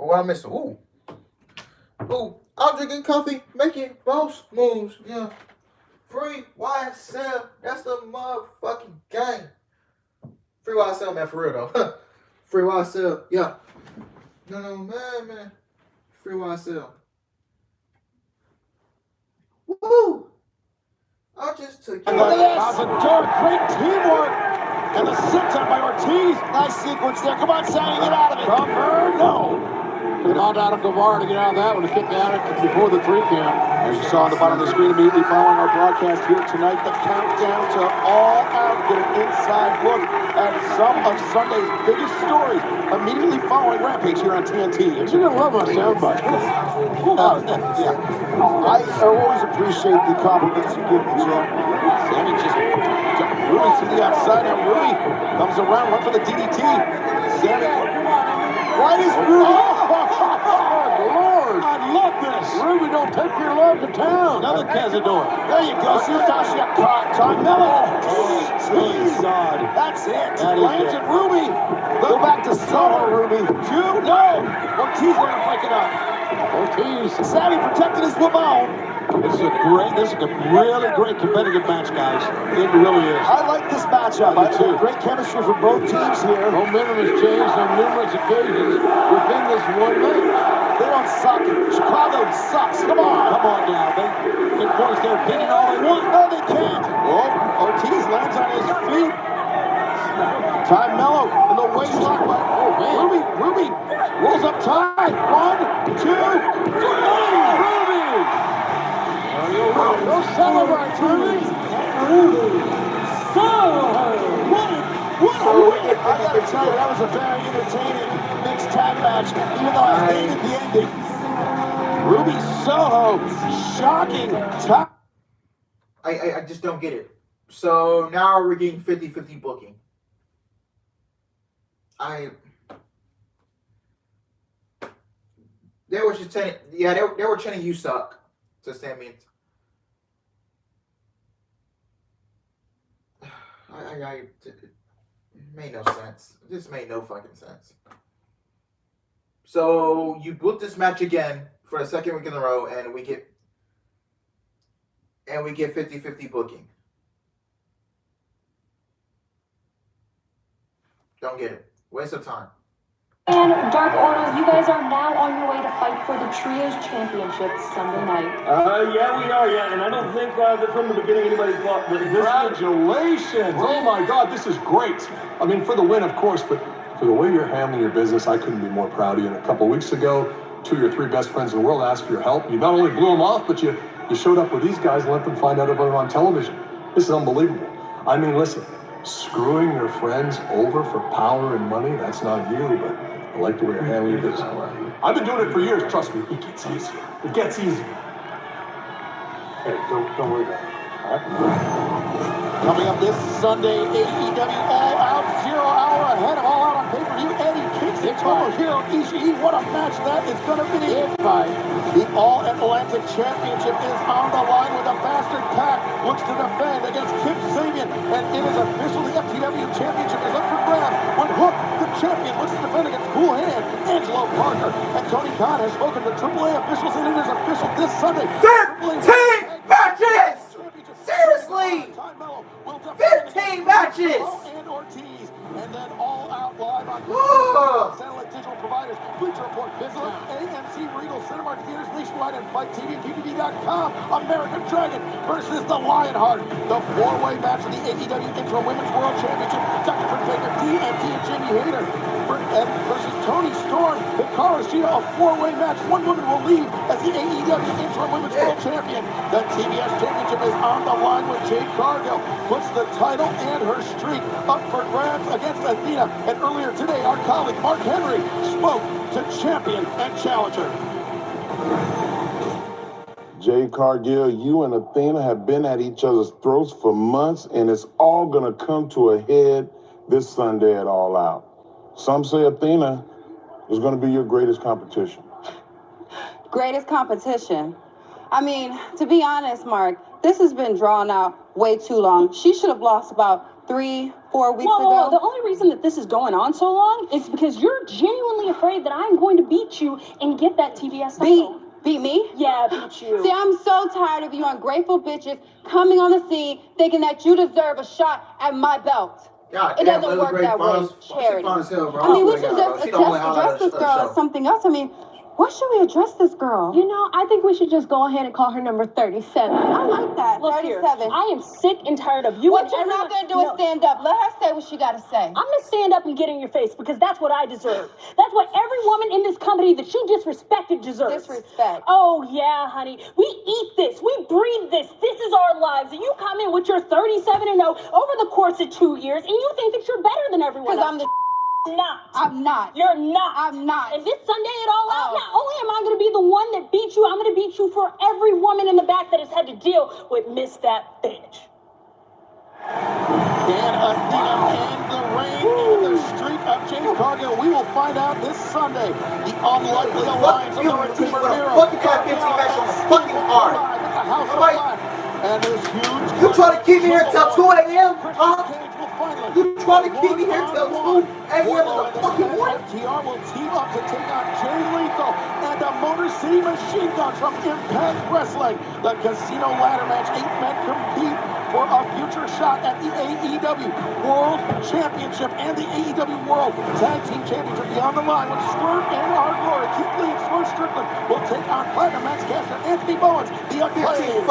[SPEAKER 1] Oh, what I missed? Ooh. I'm drinking coffee, making boss moves. Yeah. Free YSL. That's the motherfucking game. Free YSL, man, for real though. Free YSL. Yeah. No, man. Free YSL. Woo! I just took you.
[SPEAKER 11] Look at this. Great teamwork.
[SPEAKER 3] And the sit-down by Ortiz.
[SPEAKER 5] Nice sequence there. Come on, Sammy, get out of it.
[SPEAKER 3] Cover, no.
[SPEAKER 4] Could have gone Adam Guevara to get out of that one to kick out before the 3 count.
[SPEAKER 3] As you saw on the bottom of the screen immediately following our broadcast here tonight, the countdown to All Out. Get an inside look at some of Sunday's biggest stories immediately following Rampage here on TNT.
[SPEAKER 4] You're going to love my soundbite.
[SPEAKER 5] Yeah. I always appreciate the compliments you give me, Jim.
[SPEAKER 3] Sammy just Ruby to the outside. Now Ruby comes around, one for the DDT. Sammy.
[SPEAKER 5] Why is Ruby?
[SPEAKER 4] Lord,
[SPEAKER 3] I love this.
[SPEAKER 4] Ruby, don't take your love to town.
[SPEAKER 3] Another Cazador.
[SPEAKER 5] There you go. See how she got caught. Carmelo.
[SPEAKER 3] Oh, God.
[SPEAKER 5] That's it.
[SPEAKER 3] That Lance and Ruby.
[SPEAKER 5] Go back to Soho, Ruby.
[SPEAKER 3] 2, no. Ortiz going to break it up.
[SPEAKER 4] Ortiz.
[SPEAKER 5] Sammy protecting his woman.
[SPEAKER 3] This is a really great competitive match, guys. It really is.
[SPEAKER 5] I like this matchup. I think great chemistry for both teams here.
[SPEAKER 4] Momentum has changed on numerous occasions within this one match.
[SPEAKER 5] They don't suck. Chicago sucks. Come on.
[SPEAKER 3] Come on now. They can voice their opinion all they want.
[SPEAKER 5] No, they can't.
[SPEAKER 3] Oh, Ortiz lands on his feet. Carmelo in the waistlock. Oh, man. Ruby rolls up tight. 1, 2, 3. Ruby.
[SPEAKER 4] Go celebrate, Ruby.
[SPEAKER 7] Ruby.
[SPEAKER 5] I gotta tell you, that was a very entertaining mixed tag match, even though I hated the ending.
[SPEAKER 3] Ruby Soho, shocking top.
[SPEAKER 1] I just don't get it. So now we're getting 50-50 booking. They were just saying, yeah, they were chanting "you suck" to Sammy. It made no sense. This made no fucking sense. So you book this match again for the second week in a row, and we get 50-50 booking. Don't get it. Waste of time.
[SPEAKER 9] And Dark Order, you guys are now on your way to fight for the Trios Championship Sunday night.
[SPEAKER 7] Yeah, we are, and I don't think that from the beginning anybody thought that this.
[SPEAKER 6] Congratulations! Oh my God, this is great. I mean, for the win, of course, but for the way you're handling your business, I couldn't be more proud of you. And a couple weeks ago, 2 of your 3 best friends in the world asked for your help. You not only blew them off, but you showed up with these guys and let them find out about it on television. This is unbelievable. I mean, listen, screwing your friends over for power and money, that's not you, but I like the way you're handling your business. I've been doing it for years, trust me. It gets easier. It gets easier. Hey, don't worry about it. All right?
[SPEAKER 3] Coming up this Sunday, AEW All Out, 0 hour ahead of All Out on pay-per-view. Eddie kicks it. Tomohiro Ishii, what a match that is going to be. The All-Atlantic Championship is on the line with a bastard pack. Looks to defend against Kip Sabian. And it is official. The FTW Championship is up for grabs. When Hook, the champion, looks to defend against Cool Hand, Angelo Parker. And Tony Khan has spoken to AAA officials, and it is official this Sunday.
[SPEAKER 1] 15 matches! Seriously! 15 matches!
[SPEAKER 3] And Ortiz. And then All Out live on satellite digital providers, Bleacher Report, Basil, AMC, Regal, Cinemark Theaters, Nationwide, and Fight TV, PPV.com. American Dragon versus the Lionheart. The 4-way match of the AEW Interim Women's World Championship. Dr. Britt Baker, DMD, and Jamie Hayter versus Tony Storm, Hikaru Shida. A 4-way match. One woman will leave as the AEW Interim Women's World Champion. The TBS Championship is on the line with Jade Cargill. Puts the title and her streak up for grabs against Athena. And earlier today, our colleague Mark Henry spoke to champion and challenger.
[SPEAKER 12] Jade Cargill, you and Athena have been at each other's throats for months, and it's all going to come to a head this Sunday at All Out. Some say Athena is going to be your greatest competition.
[SPEAKER 13] Greatest competition? I mean, to be honest, Mark, this has been drawn out way too long. She should have lost about 3-4 weeks ago.
[SPEAKER 14] The only reason that this is going on so long is because you're genuinely afraid that I'm going to beat you and get that TBS title.
[SPEAKER 13] Beat me?
[SPEAKER 14] Yeah, beat you.
[SPEAKER 13] See, I'm so tired of you ungrateful bitches coming on the scene thinking that you deserve a shot at my belt.
[SPEAKER 1] God,
[SPEAKER 13] it doesn't work that way, Charity. I mean, we should just address this girl as something else. I mean, What should we address this girl?
[SPEAKER 14] You know, I think we should just go ahead and call her number 37.
[SPEAKER 13] I like that.
[SPEAKER 14] Look
[SPEAKER 13] 37.
[SPEAKER 14] Here, I am sick and tired of you.
[SPEAKER 13] What you're not going to do is stand up. Let her say what she got to say.
[SPEAKER 14] I'm going to stand up and get in your face because that's what I deserve. That's what every woman in this company that you disrespected deserves.
[SPEAKER 13] Disrespect.
[SPEAKER 14] Oh, yeah, honey. We eat this. We breathe this. This is our lives. And you come in with your 37-0 over the course of 2 years, and you think that you're better than everyone else.
[SPEAKER 13] Because I'm the
[SPEAKER 14] not.
[SPEAKER 13] I'm not.
[SPEAKER 14] You're not.
[SPEAKER 13] I'm not.
[SPEAKER 14] And this Sunday at All Out, not only am I going to be the one that beat you, I'm going to beat you for every woman in the back that has had to deal with Miss That Bitch.
[SPEAKER 11] And Athena and the reign and the streak of Jade Cargill. We will find out this Sunday. The unlikely alliance of the Redeemer Era.
[SPEAKER 1] Fucking got 15 matches on the fucking card.
[SPEAKER 11] And this huge.
[SPEAKER 1] You trying to keep me here till 2 a.m.? Huh? You trying to keep me here till 2 a.m. in the fucking morning?
[SPEAKER 11] FTR will team up to take on Jay Lethal and the Motor City Machine Gun from Impact Wrestling. The Casino Ladder Match. 8 men compete for a future shot at the AEW World Championship and the AEW World Tag Team Championship. Beyond the line with Swerve and Our Glory. Keith Lee and Swerve Strickland will take on Platinum Max Caster, Anthony Bowens, the Acclaimed.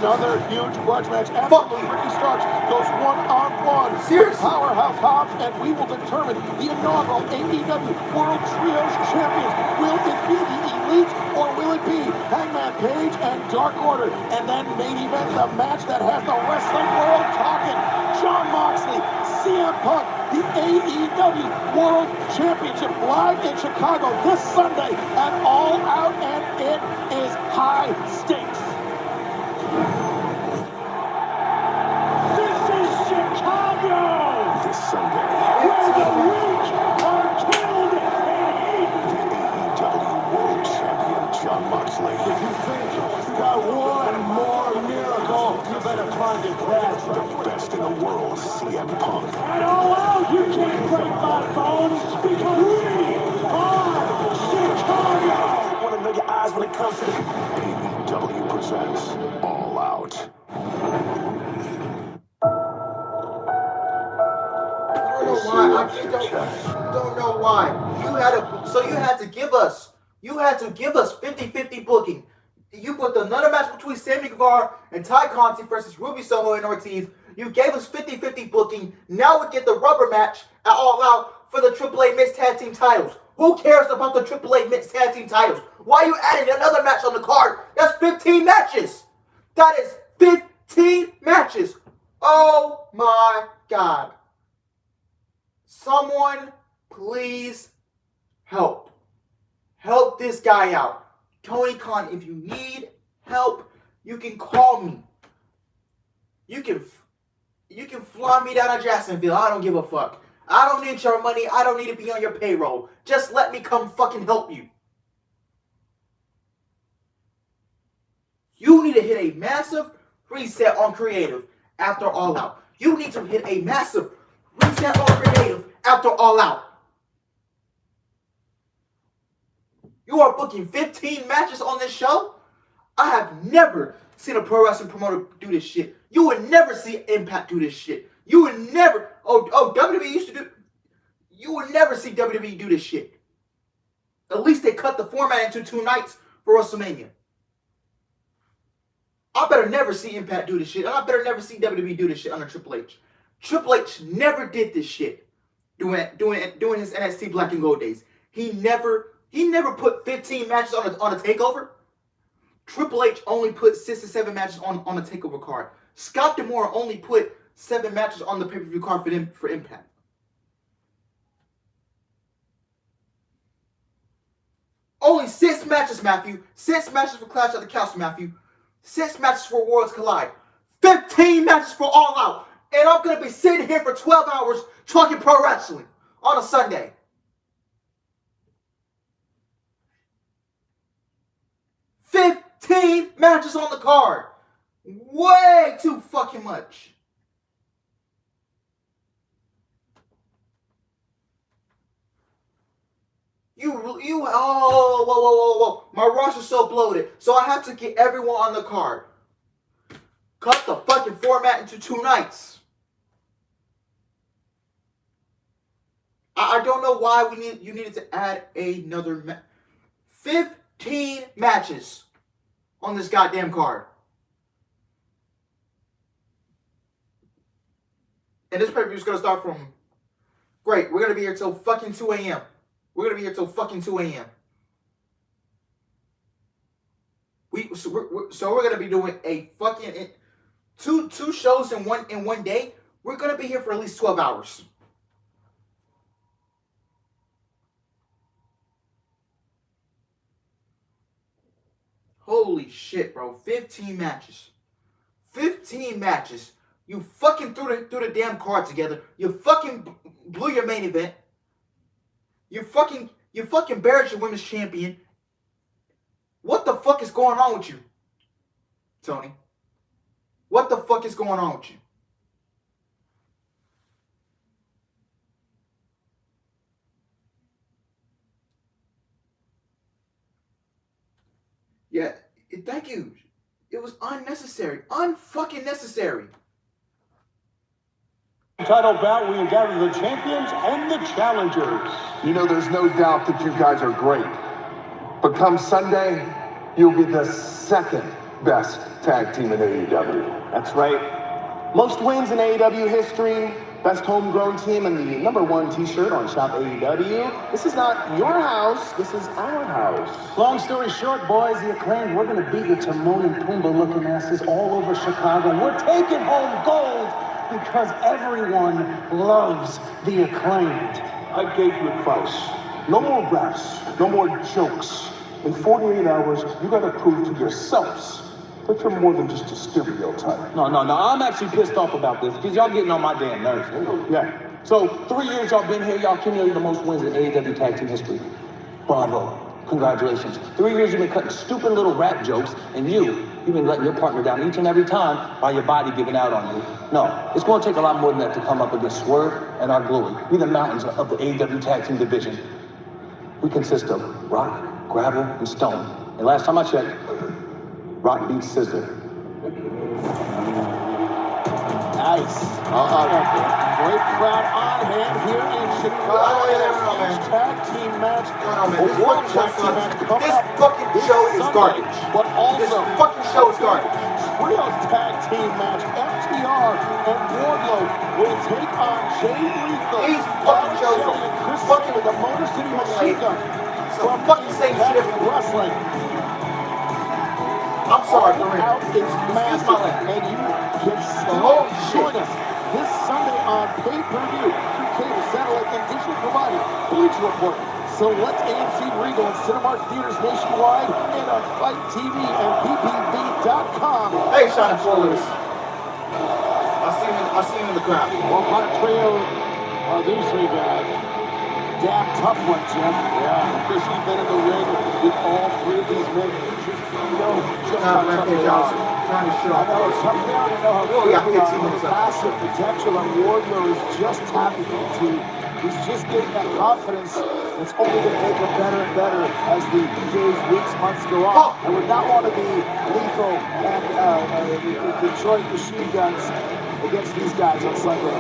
[SPEAKER 11] Another huge grudge match. Absolutely. Ricky Starks goes one-on-one.
[SPEAKER 1] Seriously?
[SPEAKER 11] Powerhouse Hobbs, and we will determine the inaugural AEW World Trios Champions. Will it be the Elite or will it be Hangman Page and Dark Order? And then main event, the match that has the wrestling world talking. Jon Moxley, CM Punk, the AEW World Championship live in Chicago this Sunday at All Out, and it is high stakes.
[SPEAKER 8] This is Chicago!
[SPEAKER 10] This Sunday,
[SPEAKER 8] Where the weak are killed and
[SPEAKER 10] the AEW World Champion Jon Moxley.
[SPEAKER 8] If you think you got one more miracle, you better find it fast.
[SPEAKER 10] The best in the world, CM Punk.
[SPEAKER 8] At All Out, you can't break my bones because we are Chicago!
[SPEAKER 10] I want to know your eyes when it comes to the AEW presents All Out.
[SPEAKER 1] I don't know why. You had to give us 50-50 booking. You put another match between Sammy Guevara and Ty Conti versus Ruby Soho and Ortiz. You gave us 50-50 booking. Now we get the rubber match at All Out for the AAA Mixed Tag Team titles. Who cares about the AAA Mixed Tag Team titles? Why are you adding another match on the card? That's 15 matches. That is 15 matches. Oh my God. Someone, please help. Help this guy out. Tony Khan, if you need help, you can call me. You can fly me down to Jacksonville. I don't give a fuck. I don't need your money. I don't need to be on your payroll. Just let me come fucking help you. You need to hit a massive reset on creative after All Out. You need to hit a massive reset on creative after All Out. You are booking 15 matches on this show? I have never seen a pro wrestling promoter do this shit. You would never see Impact do this shit. You would never, WWE used to do, you would never see WWE do this shit. At least they cut the format into 2 nights for WrestleMania. I better never see Impact do this shit, and I better never see WWE do this shit under Triple H. Triple H never did this shit doing his NXT Black and Gold days. He never put 15 matches on a takeover. Triple H only put 6 to 7 matches on a takeover card. Scott D'Amore only put 7 matches on the pay-per-view card for Impact. Only 6 matches, Matthew. 6 matches for Clash of the Castle, Matthew. 6 matches for Worlds Collide. 15 matches for All Out. And I'm going to be sitting here for 12 hours talking pro wrestling on a Sunday. Matches on the card. Way too fucking much. Whoa. My roster's so bloated. So I have to get everyone on the card. Cut the fucking format into 2 nights. I don't know why you needed to add another match. 15 matches on this goddamn card. And this pay-per-view is going to start from... Great, we're going to be here till fucking 2 a.m. We're going to be here till fucking 2 a.m. So we're going to be doing a fucking... Two shows in one day. We're going to be here for at least 12 hours. Holy shit, bro. 15 matches. 15 matches. You fucking threw the damn card together. You fucking blew your main event. You fucking buried your women's champion. What the fuck is going on with you, Tony? What the fuck is going on with you? Yeah, thank you. It was unnecessary. Unfucking necessary.
[SPEAKER 11] Title bout, we gather the champions and the challengers.
[SPEAKER 10] You know, there's no doubt that you guys are great. But come Sunday, you'll be the second best tag team in AEW.
[SPEAKER 15] That's right. Most wins in AEW history, best homegrown team, and the #1 t-shirt on Shop AEW. This is not your house, this is our house.
[SPEAKER 16] Long story short, boys, the Acclaimed, we're going to beat your Timon and Pumbaa looking asses all over Chicago. We're taking home gold because everyone loves the Acclaimed.
[SPEAKER 11] I gave you advice. No more refs, no more jokes. In 48 hours, you gotta prove to yourselves that you're more than just a stereotype.
[SPEAKER 15] No, I'm actually pissed off about this because y'all getting on my damn nerves.
[SPEAKER 11] Yeah.
[SPEAKER 15] So, 3 years y'all been here, y'all accumulated the most wins in AEW tag team history. Bravo. Congratulations. 3 years you've been cutting stupid little rap jokes, and you've been letting your partner down each and every time by your body giving out on you. No, it's going to take a lot more than that to come up against Swerve and our glory. We're the mountains of the AEW tag team division. We consist of rock, gravel, and stone. And last time I checked, rock beats scissor.
[SPEAKER 3] Nice. Great crowd on hand here in Chicago. Huge tag team match.
[SPEAKER 1] This fucking show is garbage.
[SPEAKER 3] But also,
[SPEAKER 1] this fucking show is garbage.
[SPEAKER 3] Trios tag team match. FTR and Wardlow will take on Jay Lethal.
[SPEAKER 1] These fucking shows are fucking
[SPEAKER 3] with the Motor City Machine Gun.
[SPEAKER 1] So fucking saying shit.
[SPEAKER 3] Wrestling.
[SPEAKER 1] I'm sorry for real.
[SPEAKER 3] It's massive, and you can still join us this Sunday on pay-per-view through cable, satellite, and digital provider Bleacher Report, select AMC, Regal, and Cinemark theaters nationwide, and on Fight TV and PPV.com.
[SPEAKER 1] Hey, Shaina Spoilers. I see him in the crowd.
[SPEAKER 3] What kind of trio are these three guys? Damn tough one, Jim. Yeah, Chris, you've been in the ring with all three of these men. You know just how tough they are.
[SPEAKER 1] Trying to show off.
[SPEAKER 3] I know it's tough down. I know how
[SPEAKER 1] we got 15 minutes left.
[SPEAKER 3] Massive potential, and Wardlow is just tapping into. He's just getting that confidence that's only going to make him better and better as the days, weeks, months go on. I would not want to be Lethal and the Detroit Machine Guns against these guys on Sunday.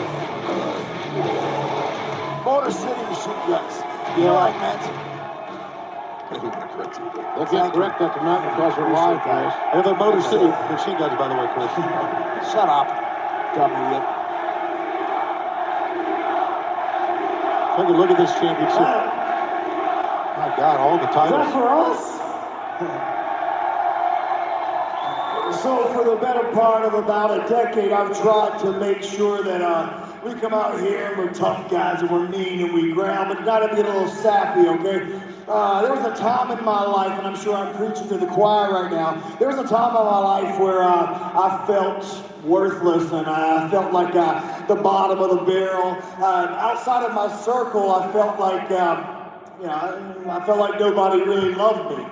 [SPEAKER 3] Motor City Machine Guns. You know what I meant?
[SPEAKER 4] They can't correct that tonight because we're live, guys.
[SPEAKER 3] They're the Motor City Machine Guns, by the way, Chris. Shut up, dumb idiot. Take a look at this championship. My God, all the titles.
[SPEAKER 8] Is that for us? So for the better part of about a decade, I've tried to make sure that we come out here and we're tough guys and we're mean and we ground, but gotta be a little sappy, okay? There was a time in my life, and I'm sure I'm preaching to the choir right now, there was a time in my life where I felt worthless and I felt like the bottom of the barrel. Outside of my circle, I felt like, I felt like nobody really loved me.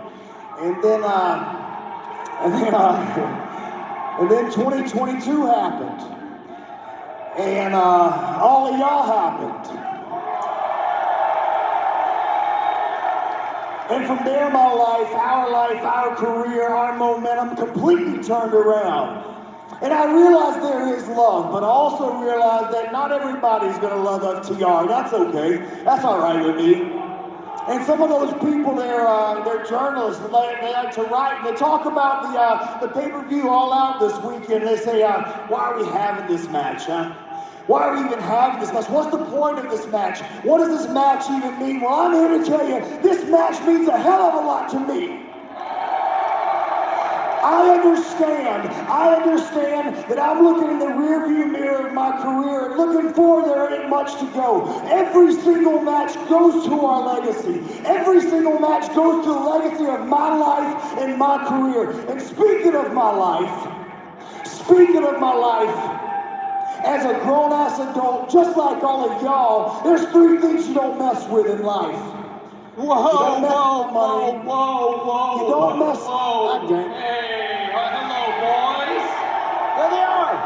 [SPEAKER 8] And then 2022 happened. And all of y'all happened. And from there, my life, our career, our momentum completely turned around. And I realized there is love, but I also realized that not everybody's gonna love FTR. That's okay. That's all right with me. And some of those people, they're journalists, and they like to write, and they talk about the pay-per-view All Out this weekend. They say, why are we having this match, huh? Why are we even having this match? What's the point of this match? What does this match even mean? Well, I'm here to tell you, this match means a hell of a lot to me. I understand that I'm looking in the rearview mirror of my career and looking forward, there ain't much to go. Every single match goes to our legacy. Every single match goes to the legacy of my life and my career. And speaking of my life, as a grown-ass adult, just like all of y'all, there's 3 things you don't mess with in life.
[SPEAKER 15] Whoa,
[SPEAKER 8] whoa,
[SPEAKER 15] whoa, whoa.
[SPEAKER 8] You don't mess.
[SPEAKER 15] Whoa. Hey, hello, boys.
[SPEAKER 11] There they are.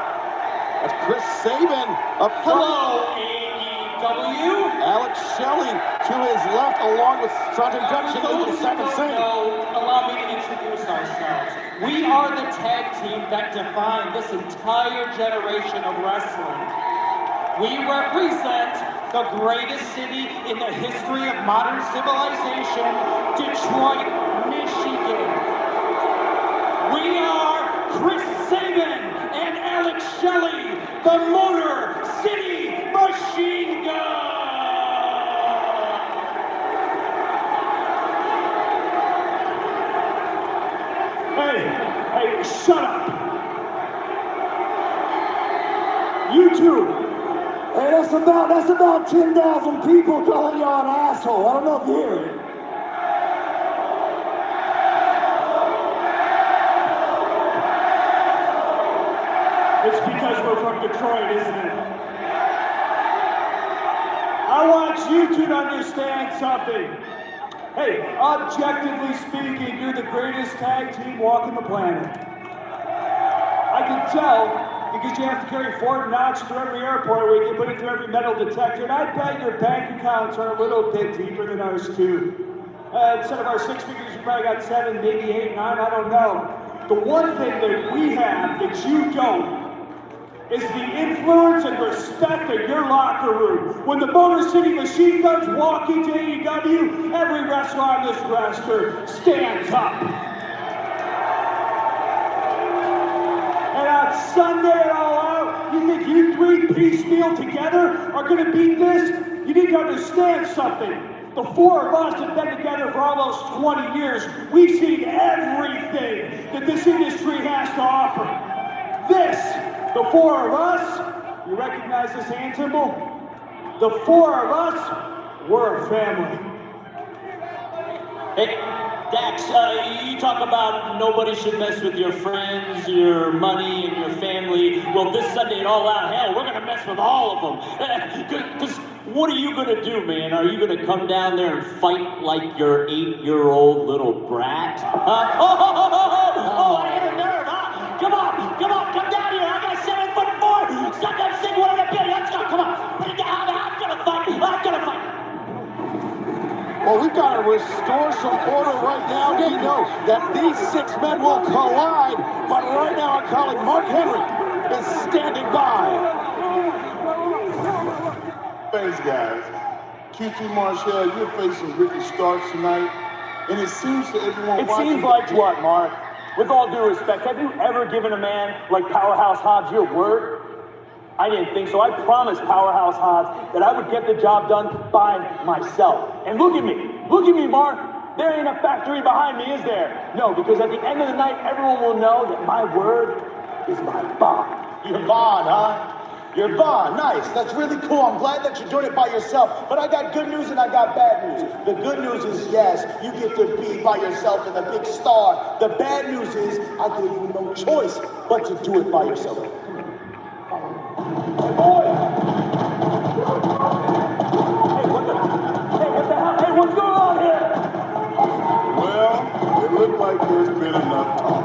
[SPEAKER 11] That's Chris Sabin up front.
[SPEAKER 15] Hello, AEW.
[SPEAKER 11] Alex Shelley to his left, along with Sanjay Dutt and Angel Singh.
[SPEAKER 7] Allow me to introduce ourselves. We are the tag team that defined this entire generation of wrestling. We represent the greatest city in the history of modern civilization, Detroit, Michigan. We are Chris Sabin and Alex Shelley, the Motor City Machine Gun.
[SPEAKER 8] Hey, shut up. You two. Hey, that's about 10,000 people calling y'all an asshole. I don't know if you hear it. It's because we're from Detroit, isn't it? I want you two to understand something. Hey, objectively speaking, you're the greatest tag team walking the planet. I can tell because you have to carry Fort Knox through every airport where you put it through every metal detector. And I bet your bank accounts are a little bit deeper than ours too. Instead of our 6 figures, you probably got 7, maybe 8, 9, I don't know. The one thing that we have that you don't is the influence and respect of your locker room. When the Motor City Machine Guns walk into AEW, every wrestler on this roster stands up. And on Sunday at All Out, you think you 3 piecemeal together are gonna beat this? You need to understand something. The 4 of us have been together for almost 20 years. We've seen everything that this industry has to offer. This, the 4 of us, you recognize this hand symbol? The 4 of us, we're a family.
[SPEAKER 7] Hey, Dax, you talk about nobody should mess with your friends, your money, and your family. Well, this Sunday at All Out, hell, we're gonna mess with all of them. Because what are you gonna do, man? Are you gonna come down there and fight like your 8-year-old little brat? Oh, I hit a nerve, huh? Come on, come down here. I got 7'4". Suck up, sing one of the billy. Let's go, come on. I'm gonna fight.
[SPEAKER 11] Well, we've got to restore some order right now. We know that these 6 men will collide, but right now our colleague Mark Henry is standing by.
[SPEAKER 12] Thanks, guys. QT Marshall, you're facing Ricky Starks tonight, and it seems to everyone watching...
[SPEAKER 17] It seems like what, Mark? With all due respect, have you ever given a man like Powerhouse Hobbs your word? I didn't think so. I promised Powerhouse Hobbs that I would get the job done by myself. And look at me, Mark. There ain't a factory behind me, is there? No, because at the end of the night, everyone will know that my word is my bond.
[SPEAKER 5] Your bond, huh? Your bond, nice. That's really cool. I'm glad that you're doing it by yourself. But I got good news and I got bad news. The good news is, yes, you get to be by yourself and the big star. The bad news is, I give you no choice but to do it by yourself.
[SPEAKER 17] Hey, boy! Hey, what the hell? Hey, what's going on here?
[SPEAKER 12] Well, it looked like there's been enough talk.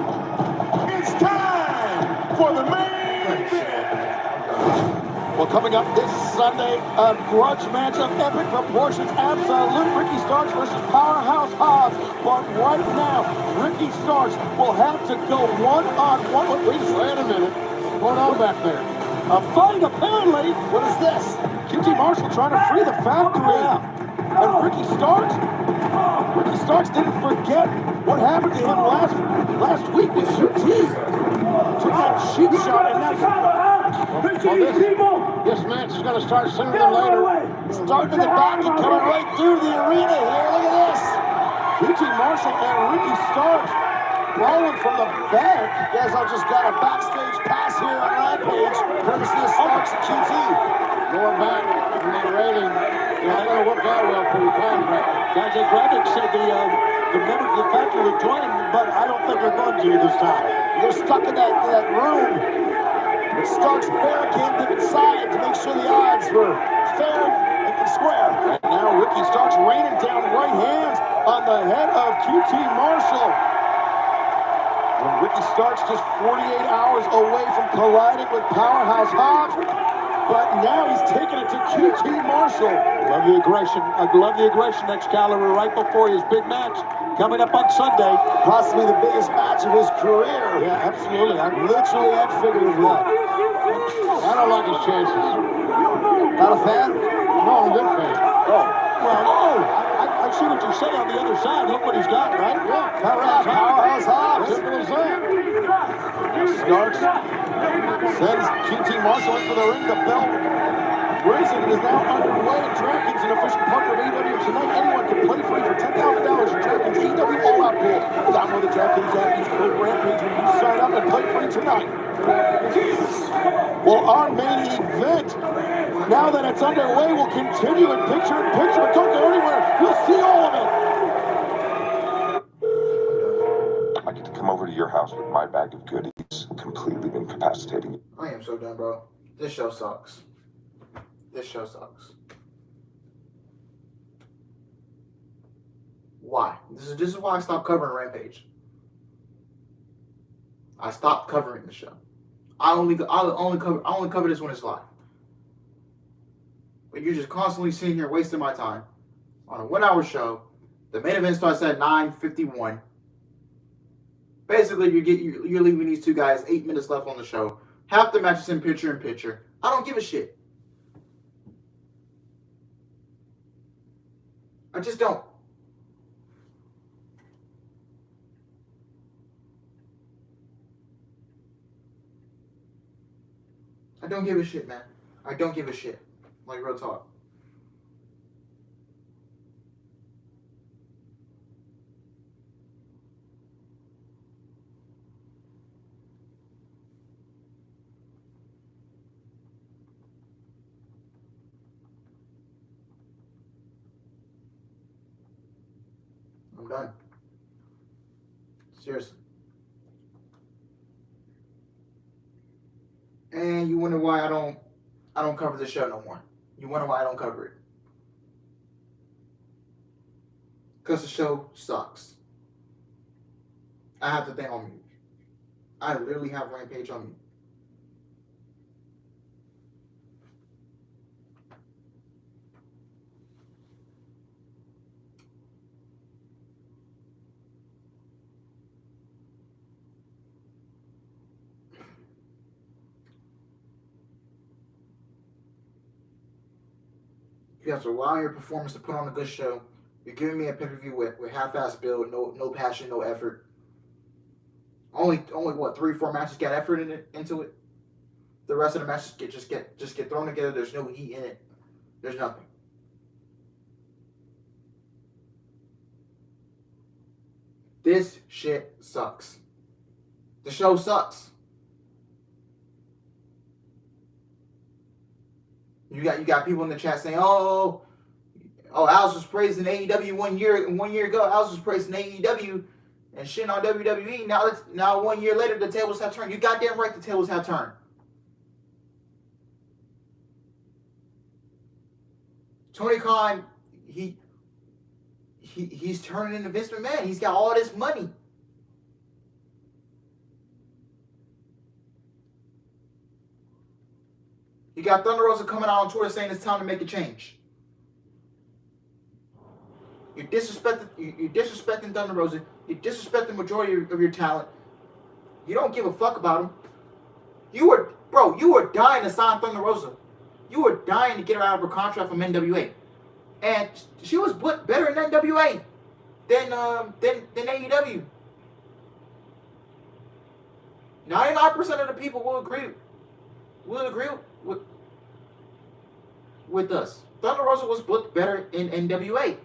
[SPEAKER 12] It's time for the main event.
[SPEAKER 11] Well, coming up this Sunday, a grudge match of epic proportions. Absolute Ricky Starks versus Powerhouse Hobbs. But right now, Ricky Starks will have to go one-on-one. Wait a minute. What's going on back there? A fight, apparently. What is this? QT Marshall trying to free the factory. And Ricky Starks didn't forget what happened to him last week with QT. Took that cheap shot, and that's...
[SPEAKER 4] This match is going to start sooner than later.
[SPEAKER 5] Starting in the back and coming right through the arena here. Look at this.
[SPEAKER 11] QT Marshall and Ricky Starks brawling from the back.
[SPEAKER 5] Guys, I just got a backstage pass here on Rampage, courtesy of Starks and QT.
[SPEAKER 4] Going back in the rating. Yeah, they're going to work out well for your contract.
[SPEAKER 11] Guys, Graphic said the members of the factory would join him, but I don't think they're going to this time.
[SPEAKER 5] They're stuck in that room. But Starks barricaded them inside to make sure the odds were fair and square.
[SPEAKER 11] And now Ricky Starks raining down right hands on the head of QT Marshall. And Ricky Starks just 48 hours away from colliding with Powerhouse Hobbs. But now he's taking it to QT Marshall. Love the aggression. I love the aggression, Excalibur, right before his big match coming up on Sunday.
[SPEAKER 5] Possibly the biggest match of his career.
[SPEAKER 11] Yeah, absolutely.
[SPEAKER 5] Literally and figuratively.
[SPEAKER 4] I don't like his chances.
[SPEAKER 5] Not a fan?
[SPEAKER 4] No, I'm a good fan.
[SPEAKER 11] Oh, well, I see what you say on the other side. Look what he's got, right?
[SPEAKER 4] Yeah.
[SPEAKER 5] Powerhouse Hobbs.
[SPEAKER 4] Simple as that.
[SPEAKER 11] Starks sends QT Marshall in for the ring. The bell raising is now underway. DraftKings, an official partner of AEW tonight. Anyone can play free for $10,000 in DraftKings AEW All Out pool. Download the DraftKings app, use code Rampage when you sign up and play free tonight. Well, our main event, now that it's underway, will continue in picture-in-picture. But don't go anywhere. You'll see all of it.
[SPEAKER 10] I get to come over to your house with my bag of goodies, completely incapacitating you.
[SPEAKER 1] I am so done, bro. This show sucks. This show sucks. Why? This is why I stopped covering Rampage. I stopped covering the show. I only cover this when it's live. But you're just constantly sitting here wasting my time on a 1 hour show. The main event starts at 9:51. Basically, you're leaving these two guys 8 minutes left on the show. Half the match is in picture. I don't give a shit. I just don't. I don't give a shit, man. I don't give a shit. Like, real talk. I'm done. Seriously. And you wonder why I don't cover the show no more. You wonder why I don't cover it. Because the show sucks. I have the thing on mute. I literally have Rampage on mute. You guys are allowing your performance to put on a good show. You're giving me a pay-per-view with half-ass build, no passion, no effort. Only what 3-4 matches got effort into it. The rest of the matches just get thrown together. There's no heat in it. There's nothing. This shit sucks. The show sucks. You got people in the chat saying, "Oh, Alice was praising AEW 1 year ago. Alice was praising AEW and shit on WWE. Now 1 year later, the tables have turned. You goddamn right, the tables have turned. Tony Khan, he's turning into Vince McMahon. He's got all this money. You got Thunder Rosa coming out on Twitter saying it's time to make a change. You're disrespecting Thunder Rosa. You disrespect the majority of your talent. You don't give a fuck about him. You were dying to sign Thunder Rosa. You were dying to get her out of her contract from NWA. And she was booked better in NWA than AEW. 99% of the people will agree with us. Thunder Rosa was booked better in NWA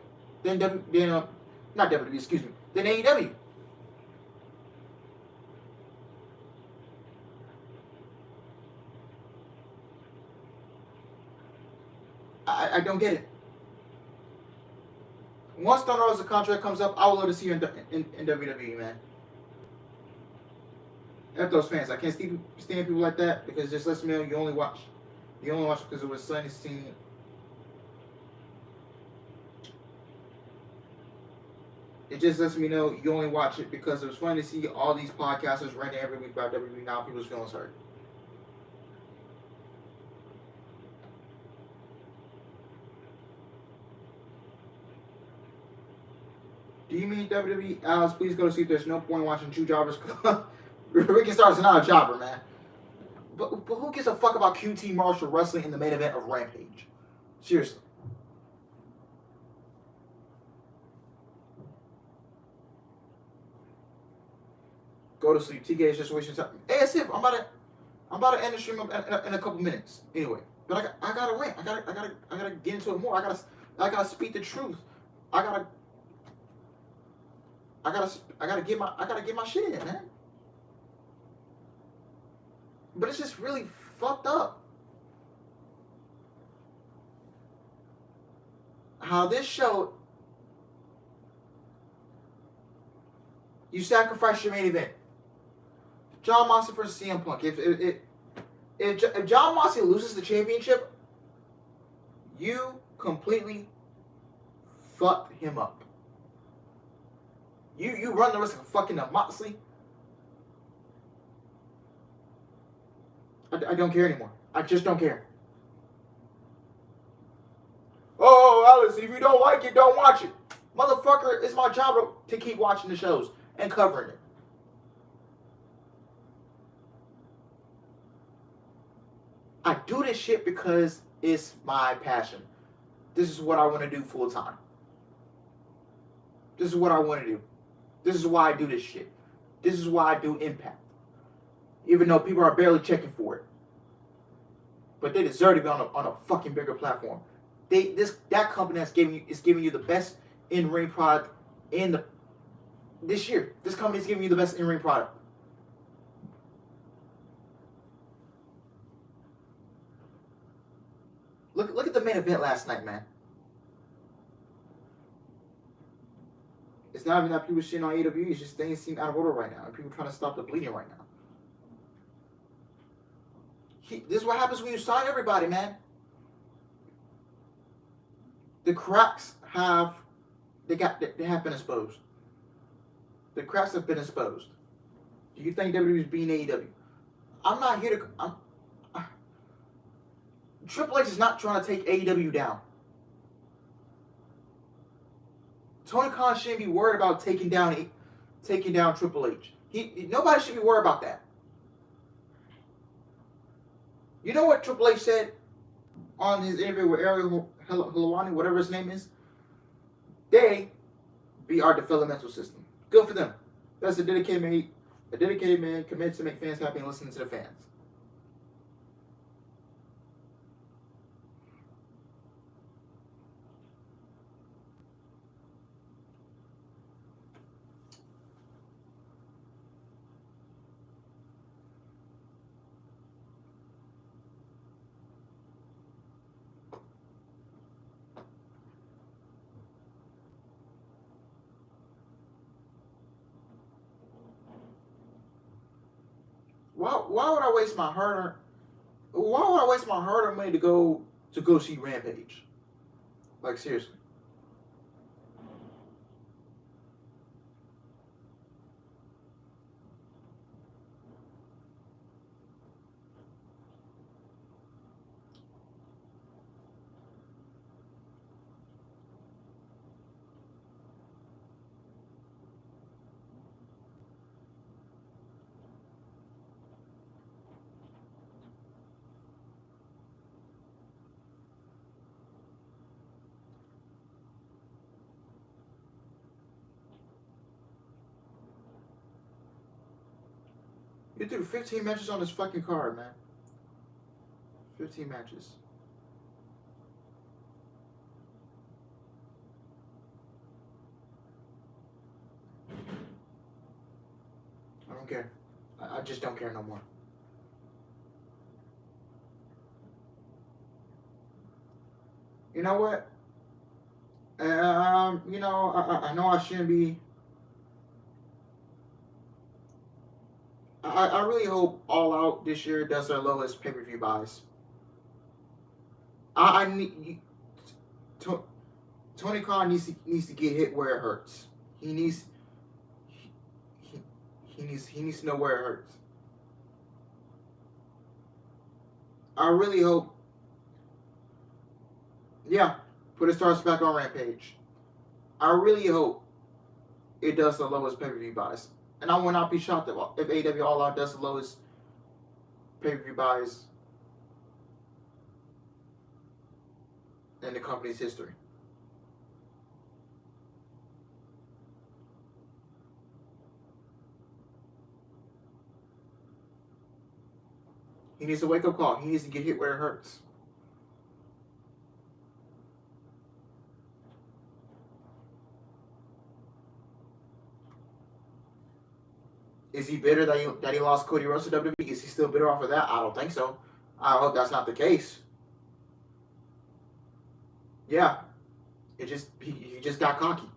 [SPEAKER 1] than not WWE, excuse me, than AEW. I don't get it. Once Thunder Rosa's contract comes up, I would love to see her in WWE, man. F those fans. I can't stand people like that because it just lets me know you only watch because it was Sunny scene. It just lets me know you only watch it because it was fun to see all these podcasters ranting every week about WWE. Now people's feelings hurt. Do you mean WWE? Alice, please go to sleep. There's no point watching two jobbers. Ricky Starks not a jobber, man. But who gives a fuck about QT Marshall wrestling in the main event of Rampage? Seriously. Go to sleep. TK is just wasting time. Hey, as if I'm about to end the stream in a couple minutes. Anyway, but I gotta rant. I gotta get into it more. I gotta speak the truth. I gotta get my shit in, man. But it's just really fucked up how this show, you sacrifice your main event. John Moxley versus CM Punk. If John Moxley loses the championship, you completely fucked him up. You run the risk of fucking up Moxley. I don't care anymore. I just don't care. Oh, Alice, if you don't like it, don't watch it. Motherfucker, it's my job to keep watching the shows and covering it. I do this shit because it's my passion. This is what I want to do full time. This is what I want to do. This is why I do this shit. This is why I do Impact. Even though people are barely checking for it. But they deserve to be on a fucking bigger platform. That company is giving you the best in-ring product this year. This company is giving you the best in-ring product. Look at the main event last night, man. It's not even that people shitting on AEW. It's just things seem out of order right now. And people trying to stop the bleeding right now. This is what happens when you sign everybody, man. The cracks have been exposed. The cracks have been exposed. Do you think WWE is being AEW? I'm not here to. Triple H is not trying to take AEW down. Tony Khan shouldn't be worried about taking down Triple H. Nobody should be worried about that. You know what Triple H said on his interview with Aew Helwani, whatever his name is? They be our developmental system. Good for them. That's a dedicated man committed to make fans happy and listening to the fans. Why would I waste my hard-earned money to go see Rampage? Like, seriously. You threw 15 matches on this fucking card, man. 15 matches. I don't care. I just don't care no more. You know what? You know, I know I shouldn't be. I really hope All Out this year does their lowest pay-per-view buys. I need Tony Khan needs to get hit where it hurts. He needs to know where it hurts. I really hope. Yeah, put a stars back on Rampage. I really hope it does the lowest pay-per-view buys. And I will not be shocked if AEW All Out does the lowest pay-per-view buys in the company's history. He needs a wake-up call. He needs to get hit where it hurts. Is he bitter that he lost Cody Rhodes to WWE? Is he still bitter off of that? I don't think so. I hope that's not the case. Yeah. He just got cocky.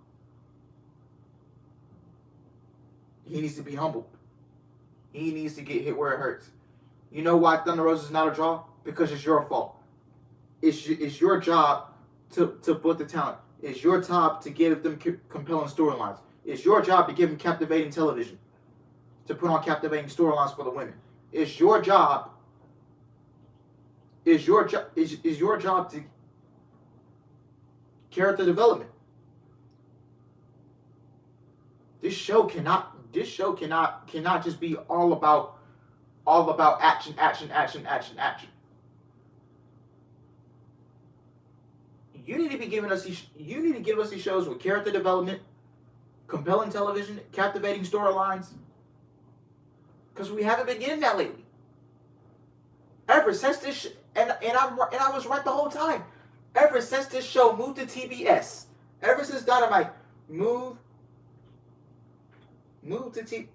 [SPEAKER 1] He needs to be humbled. He needs to get hit where it hurts. You know why Thunder Rosa is not a draw? Because it's your fault. It's your job to put the talent. It's your job to give them compelling storylines. It's your job to give them captivating television. To put on captivating storylines for the women. It's your job. Is your job to character development. This show cannot just be all about action. You need to be giving us these shows with character development, compelling television, captivating storylines. Because we haven't been getting that lately. Ever since this and I was right the whole time. Ever since this show moved to TBS, ever since Dynamite moved to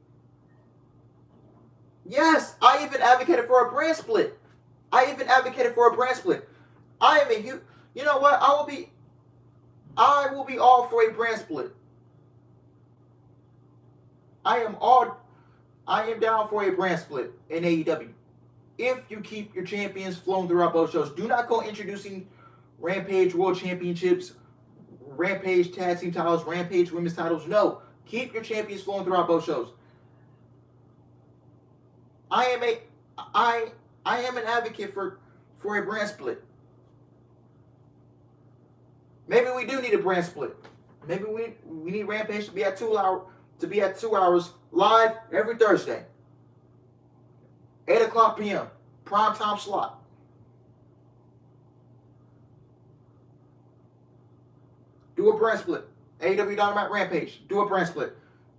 [SPEAKER 1] Yes, I even advocated for a brand split. I am a huge. You know what? I will be all for a brand split. I am down for a brand split in AEW. If you keep your champions flowing throughout both shows, do not go introducing Rampage World Championships, Rampage Tag Team titles, Rampage Women's titles. No, keep your champions flowing throughout both shows. I am an advocate for a brand split. Maybe we do need a brand split. Maybe we need Rampage to be at 2 hours live every Thursday. 8 o'clock p.m. Prime time slot. Do a brand split. AEW Dynamite Rampage. Do a brand split.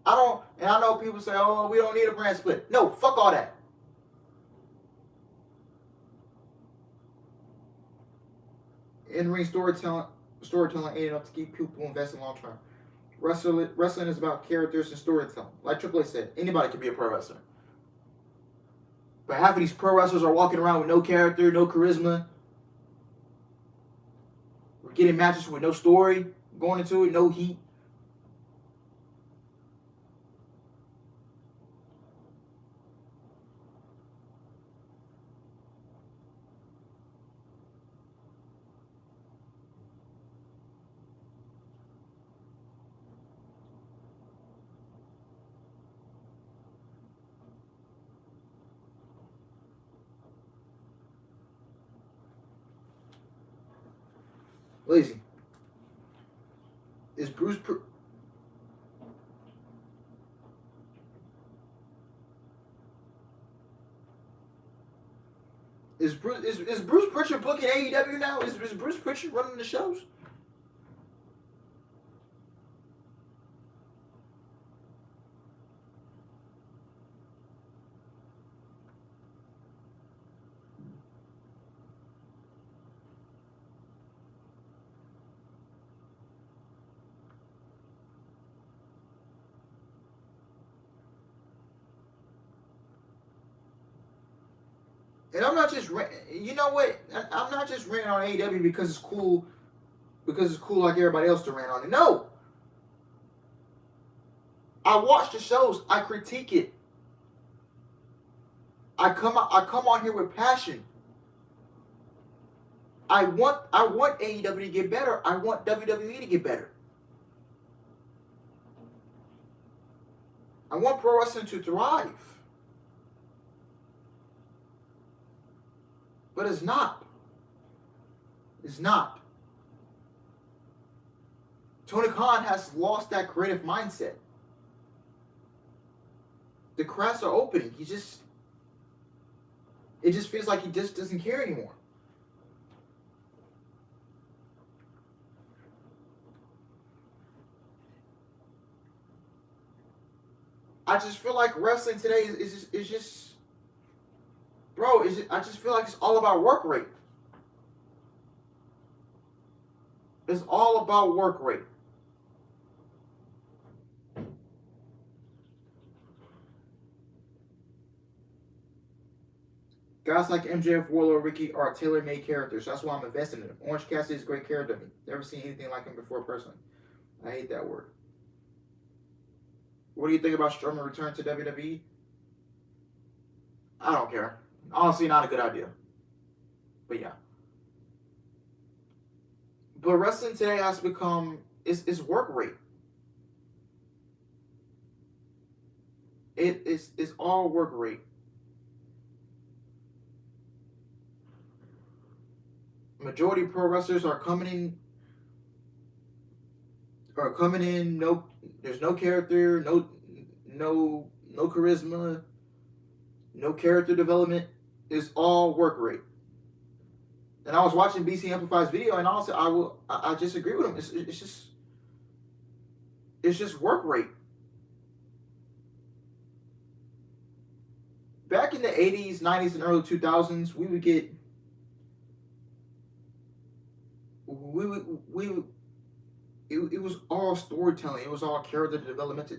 [SPEAKER 1] I know people say, oh, we don't need a brand split. No, fuck all that. In-ring storytelling ain't enough to keep people invested long term. Wrestling is about characters and storytelling. Like Triple H said, anybody can be a pro wrestler. But half of these pro wrestlers are walking around with no character, no charisma. We're getting matches with no story, going into it, no heat. Lazy. Is Bruce Pritchard booking AEW now? Is Bruce Pritchard running the shows? And I'm not just, you know what? I'm not just ranting on AEW because it's cool like everybody else to rant on it. No. I watch the shows. I critique it. I come on here with passion. I want AEW to get better. I want WWE to get better. I want pro wrestling to thrive. But it's not. It's not. Tony Khan has lost that creative mindset. The cracks are opening. It just feels like he just doesn't care anymore. I just feel like wrestling today is just bro, I just feel like it's all about work rate. It's all about work rate. Guys like MJF, Warlord, Ricky are tailor-made characters. That's why I'm investing in them. Orange Cassidy is a great character to me. Never seen anything like him before personally. I hate that word. What do you think about Strowman return to WWE? I don't care. Honestly, not a good idea. But yeah. But wrestling today has become, it's work rate. It's all work rate. Majority of pro wrestlers are coming in. No, there's no character, no charisma, no character development. It's all work rate. And I was watching BC Amplify's video, and honestly, I just agree with him. It's just work rate. Back in the 80s, 90s, and early 2000s, it was all storytelling. It was all character development.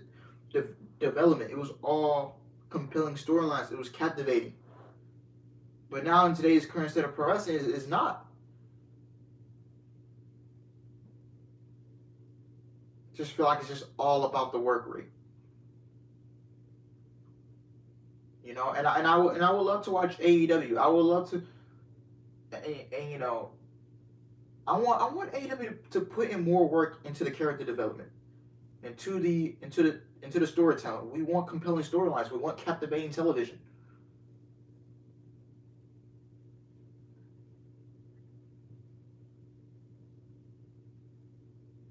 [SPEAKER 1] It was all compelling storylines. It was captivating. But now in today's current state of pro wrestling, it's not. Just feel like it's just all about the work rate. You know, and I would love to watch AEW. I would love to, and you know, I want AEW to put in more work into the character development, into the storytelling. We want compelling storylines. We want captivating television.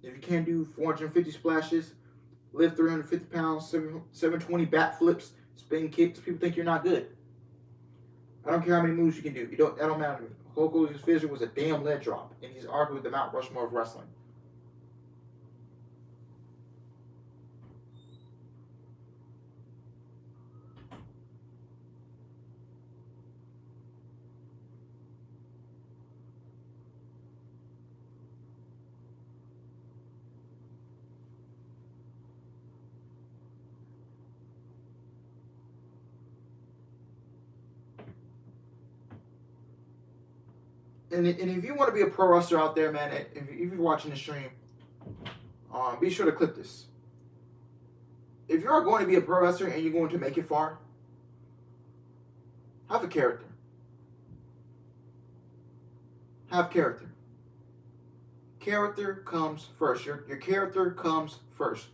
[SPEAKER 1] If you can't do 450 splashes, lift 350 pounds, 720 bat flips, spin kicks, people think you're not good. I don't care how many moves you can do. That don't matter to me. Hulk Hogan's finisher was a damn leg drop, and he's argued with the Mount Rushmore of wrestling. And if you want to be a pro wrestler out there, man, if you're watching the stream, be sure to clip this. If you're going to be a pro wrestler and you're going to make it far, have a character. Have character. Character comes first. Your character comes first.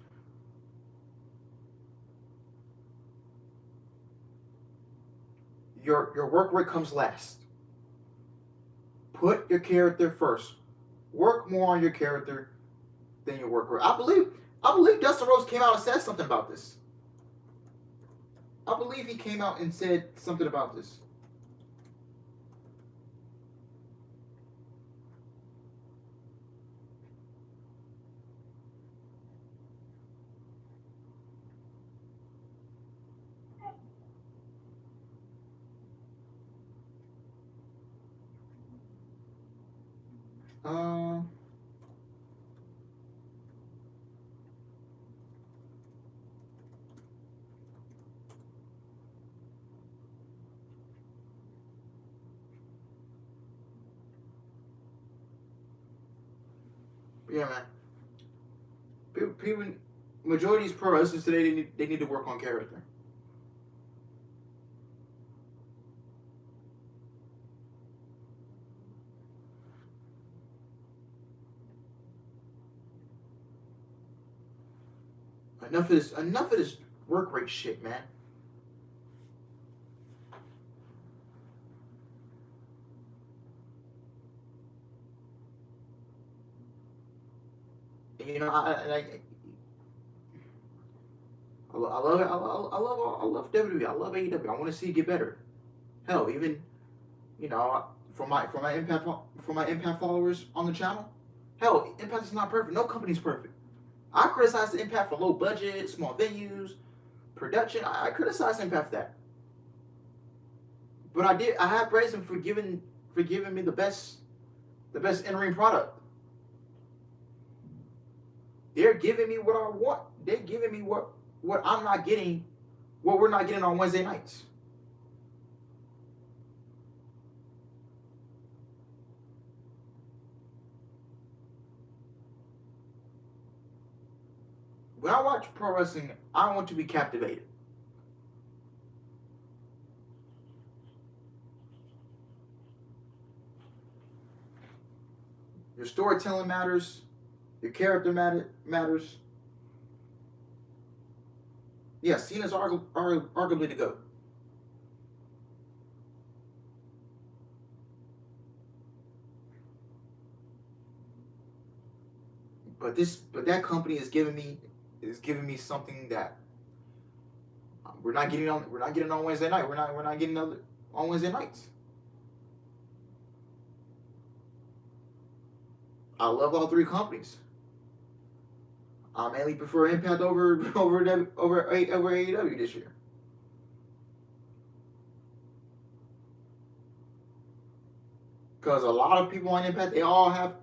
[SPEAKER 1] Your work rate comes last. Put your character first. Work more on your character than your work rate. I believe Dustin Rhodes came out and said something about this. I believe he came out and said something about this. Yeah, man. People, majority of these pro wrestlers today, they need to work on character. Enough of this work rate shit, man. You know, I love it. I love WWE. I love AEW. I want to see it get better. Hell, even, you know, for my Impact followers on the channel. Hell, Impact is not perfect. No company's perfect. I criticize the Impact for low budget, small venues, production. I criticize Impact for that. But I have praised them for giving me the best in-ring product. They're giving me what I want. They're giving me what I'm not getting, what we're not getting on Wednesday nights. When I watch pro wrestling, I want to be captivated. Your storytelling matters. Your character matters. Yeah, Cena's arguably the GOAT. But that company is giving me something that we're not getting on Wednesday night. We're not getting on Wednesday nights. I love all three companies. I mainly prefer Impact over AEW this year. Because a lot of people on Impact, they all have,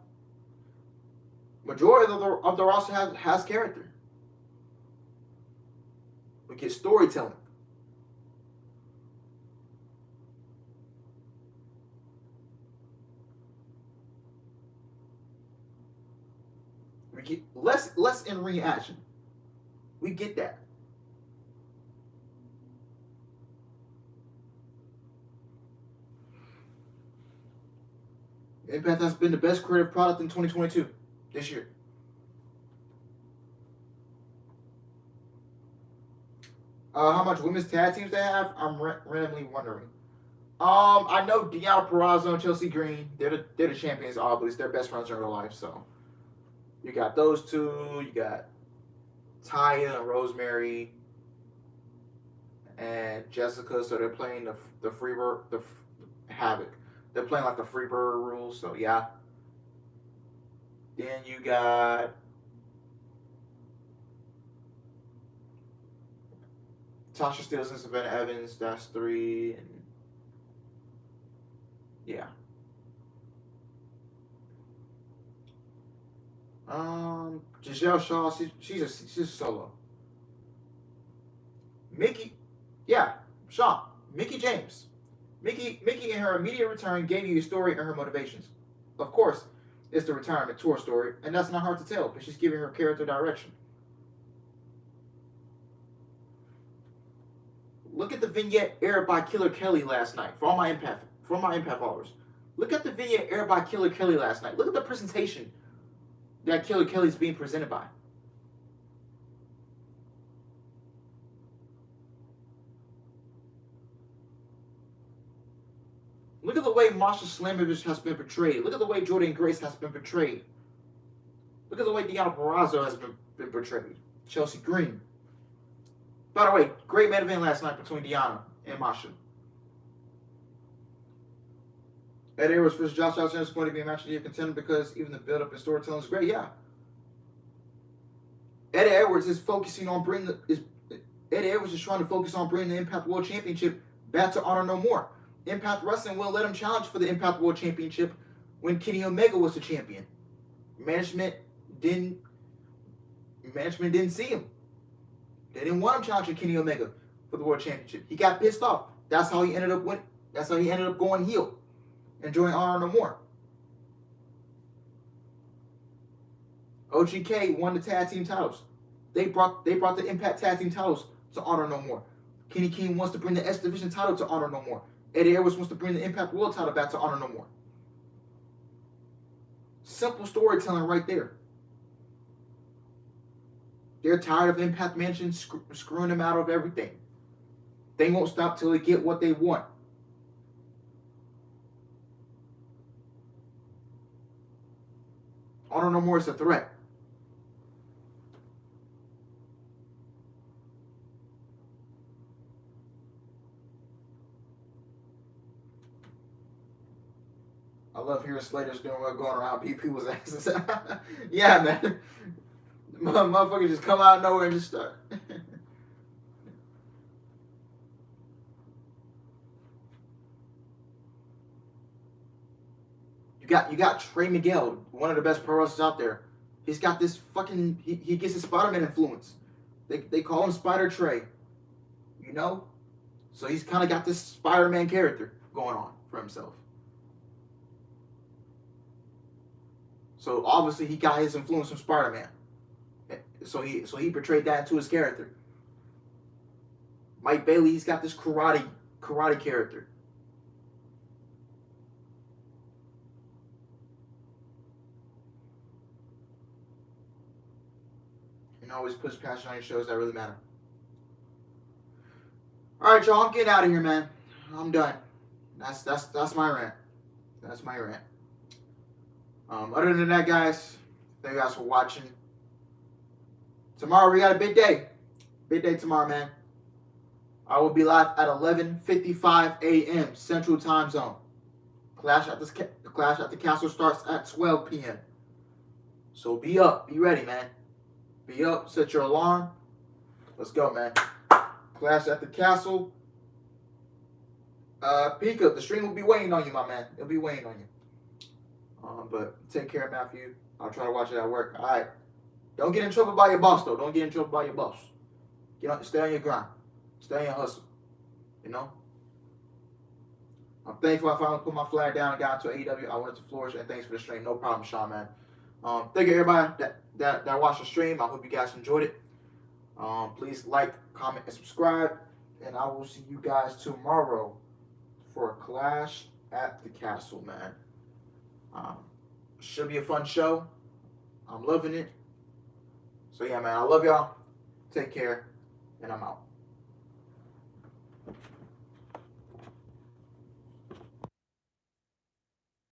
[SPEAKER 1] majority of the roster has character. We get storytelling. We get less in-ring action. We get that. Impact has been the best creative product in 2022 this year. How much women's tag teams they have? I'm randomly wondering. I know Deanna Purrazzo and Chelsea Green. They're the champions, obviously. It's their best friends in real life, so. You got those two. You got Taya and Rosemary and Jessica. So they're playing the Freebird, the Havoc. They're playing like the Freebird rules. So yeah. Then you got Tasha Steelz and Savannah Evans. That's 3. And yeah. Giselle Shaw, she's a solo. Mickey, yeah, Shaw, Mickey James. Mickey in her immediate return gave you a story and her motivations. Of course, it's the retirement tour story, and that's not hard to tell, but she's giving her character direction. Look at the vignette aired by Killer Kelly last night for all my Impact followers. Look at the vignette aired by Killer Kelly last night. Look at the presentation that Killer Kelly's being presented by. Look at the way Masha Slamovich has been portrayed. Look at the way Jordan Grace has been portrayed. Look at the way Deanna Purrazzo has been portrayed. Chelsea Green. By the way, great main event last night between Deanna and Masha. Ed Edwards versus Josh Alexander is going to be a match of the year contender because even the build-up and storytelling is great. Yeah. Ed Edwards is focusing on Ed Edwards is trying to focus on bringing the Impact World Championship back to Honor No More. Impact Wrestling will let him challenge for the Impact World Championship when Kenny Omega was the champion. Management didn't see him. They didn't want him challenging Kenny Omega for the World Championship. He got pissed off. That's how he ended up going heel and joining Honor No More. OGK won the tag team titles. They brought the Impact tag team titles to Honor No More. Kenny King wants to bring the X Division title to Honor No More. Eddie Edwards wants to bring the Impact World title back to Honor No More. Simple storytelling right there. They're tired of Impact Management screwing them out of everything. They won't stop till they get what they want. Honor No More is a threat. I love hearing Slater's doing what going around beat people's asses. Yeah, man. Motherfuckers just come out of nowhere and just start. You got Trey Miguel, one of the best pro wrestlers out there. He's got this fucking he gets his Spider-Man influence. They call him Spider Trey. You know? So he's kind of got this Spider-Man character going on for himself. So obviously he got his influence from Spider-Man. So he portrayed that into his character. Mike Bailey, he's got this karate character. And always puts passion on your shows that really matter. Alright, y'all, I'm getting out of here, man. I'm done. That's my rant. That's my rant. Other than that, guys, thank you guys for watching. Tomorrow we got a big day. Big day tomorrow, man. I will be live at 11:55 a.m. Central Time Zone. Clash at the Castle starts at 12 p.m. So be up. Be ready, man. Be up. Set your alarm. Let's go, man. Clash at the Castle. Pika, the stream will be waiting on you, my man. It'll be waiting on you. But take care, Matthew. I'll try to watch it at work. All right. Don't get in trouble by your boss, though. Don't get in trouble by your boss. Stay on your grind. Stay on your hustle. You know? I'm thankful I finally put my flag down and got into AEW. I wanted to flourish, and thanks for the stream. No problem, Sean, man. Thank you, everybody that watched the stream. I hope you guys enjoyed it. Please like, comment, and subscribe. And I will see you guys tomorrow for a Clash at the Castle, man. Should be a fun show. I'm loving it. So yeah, man, I love y'all. Take care, and I'm out.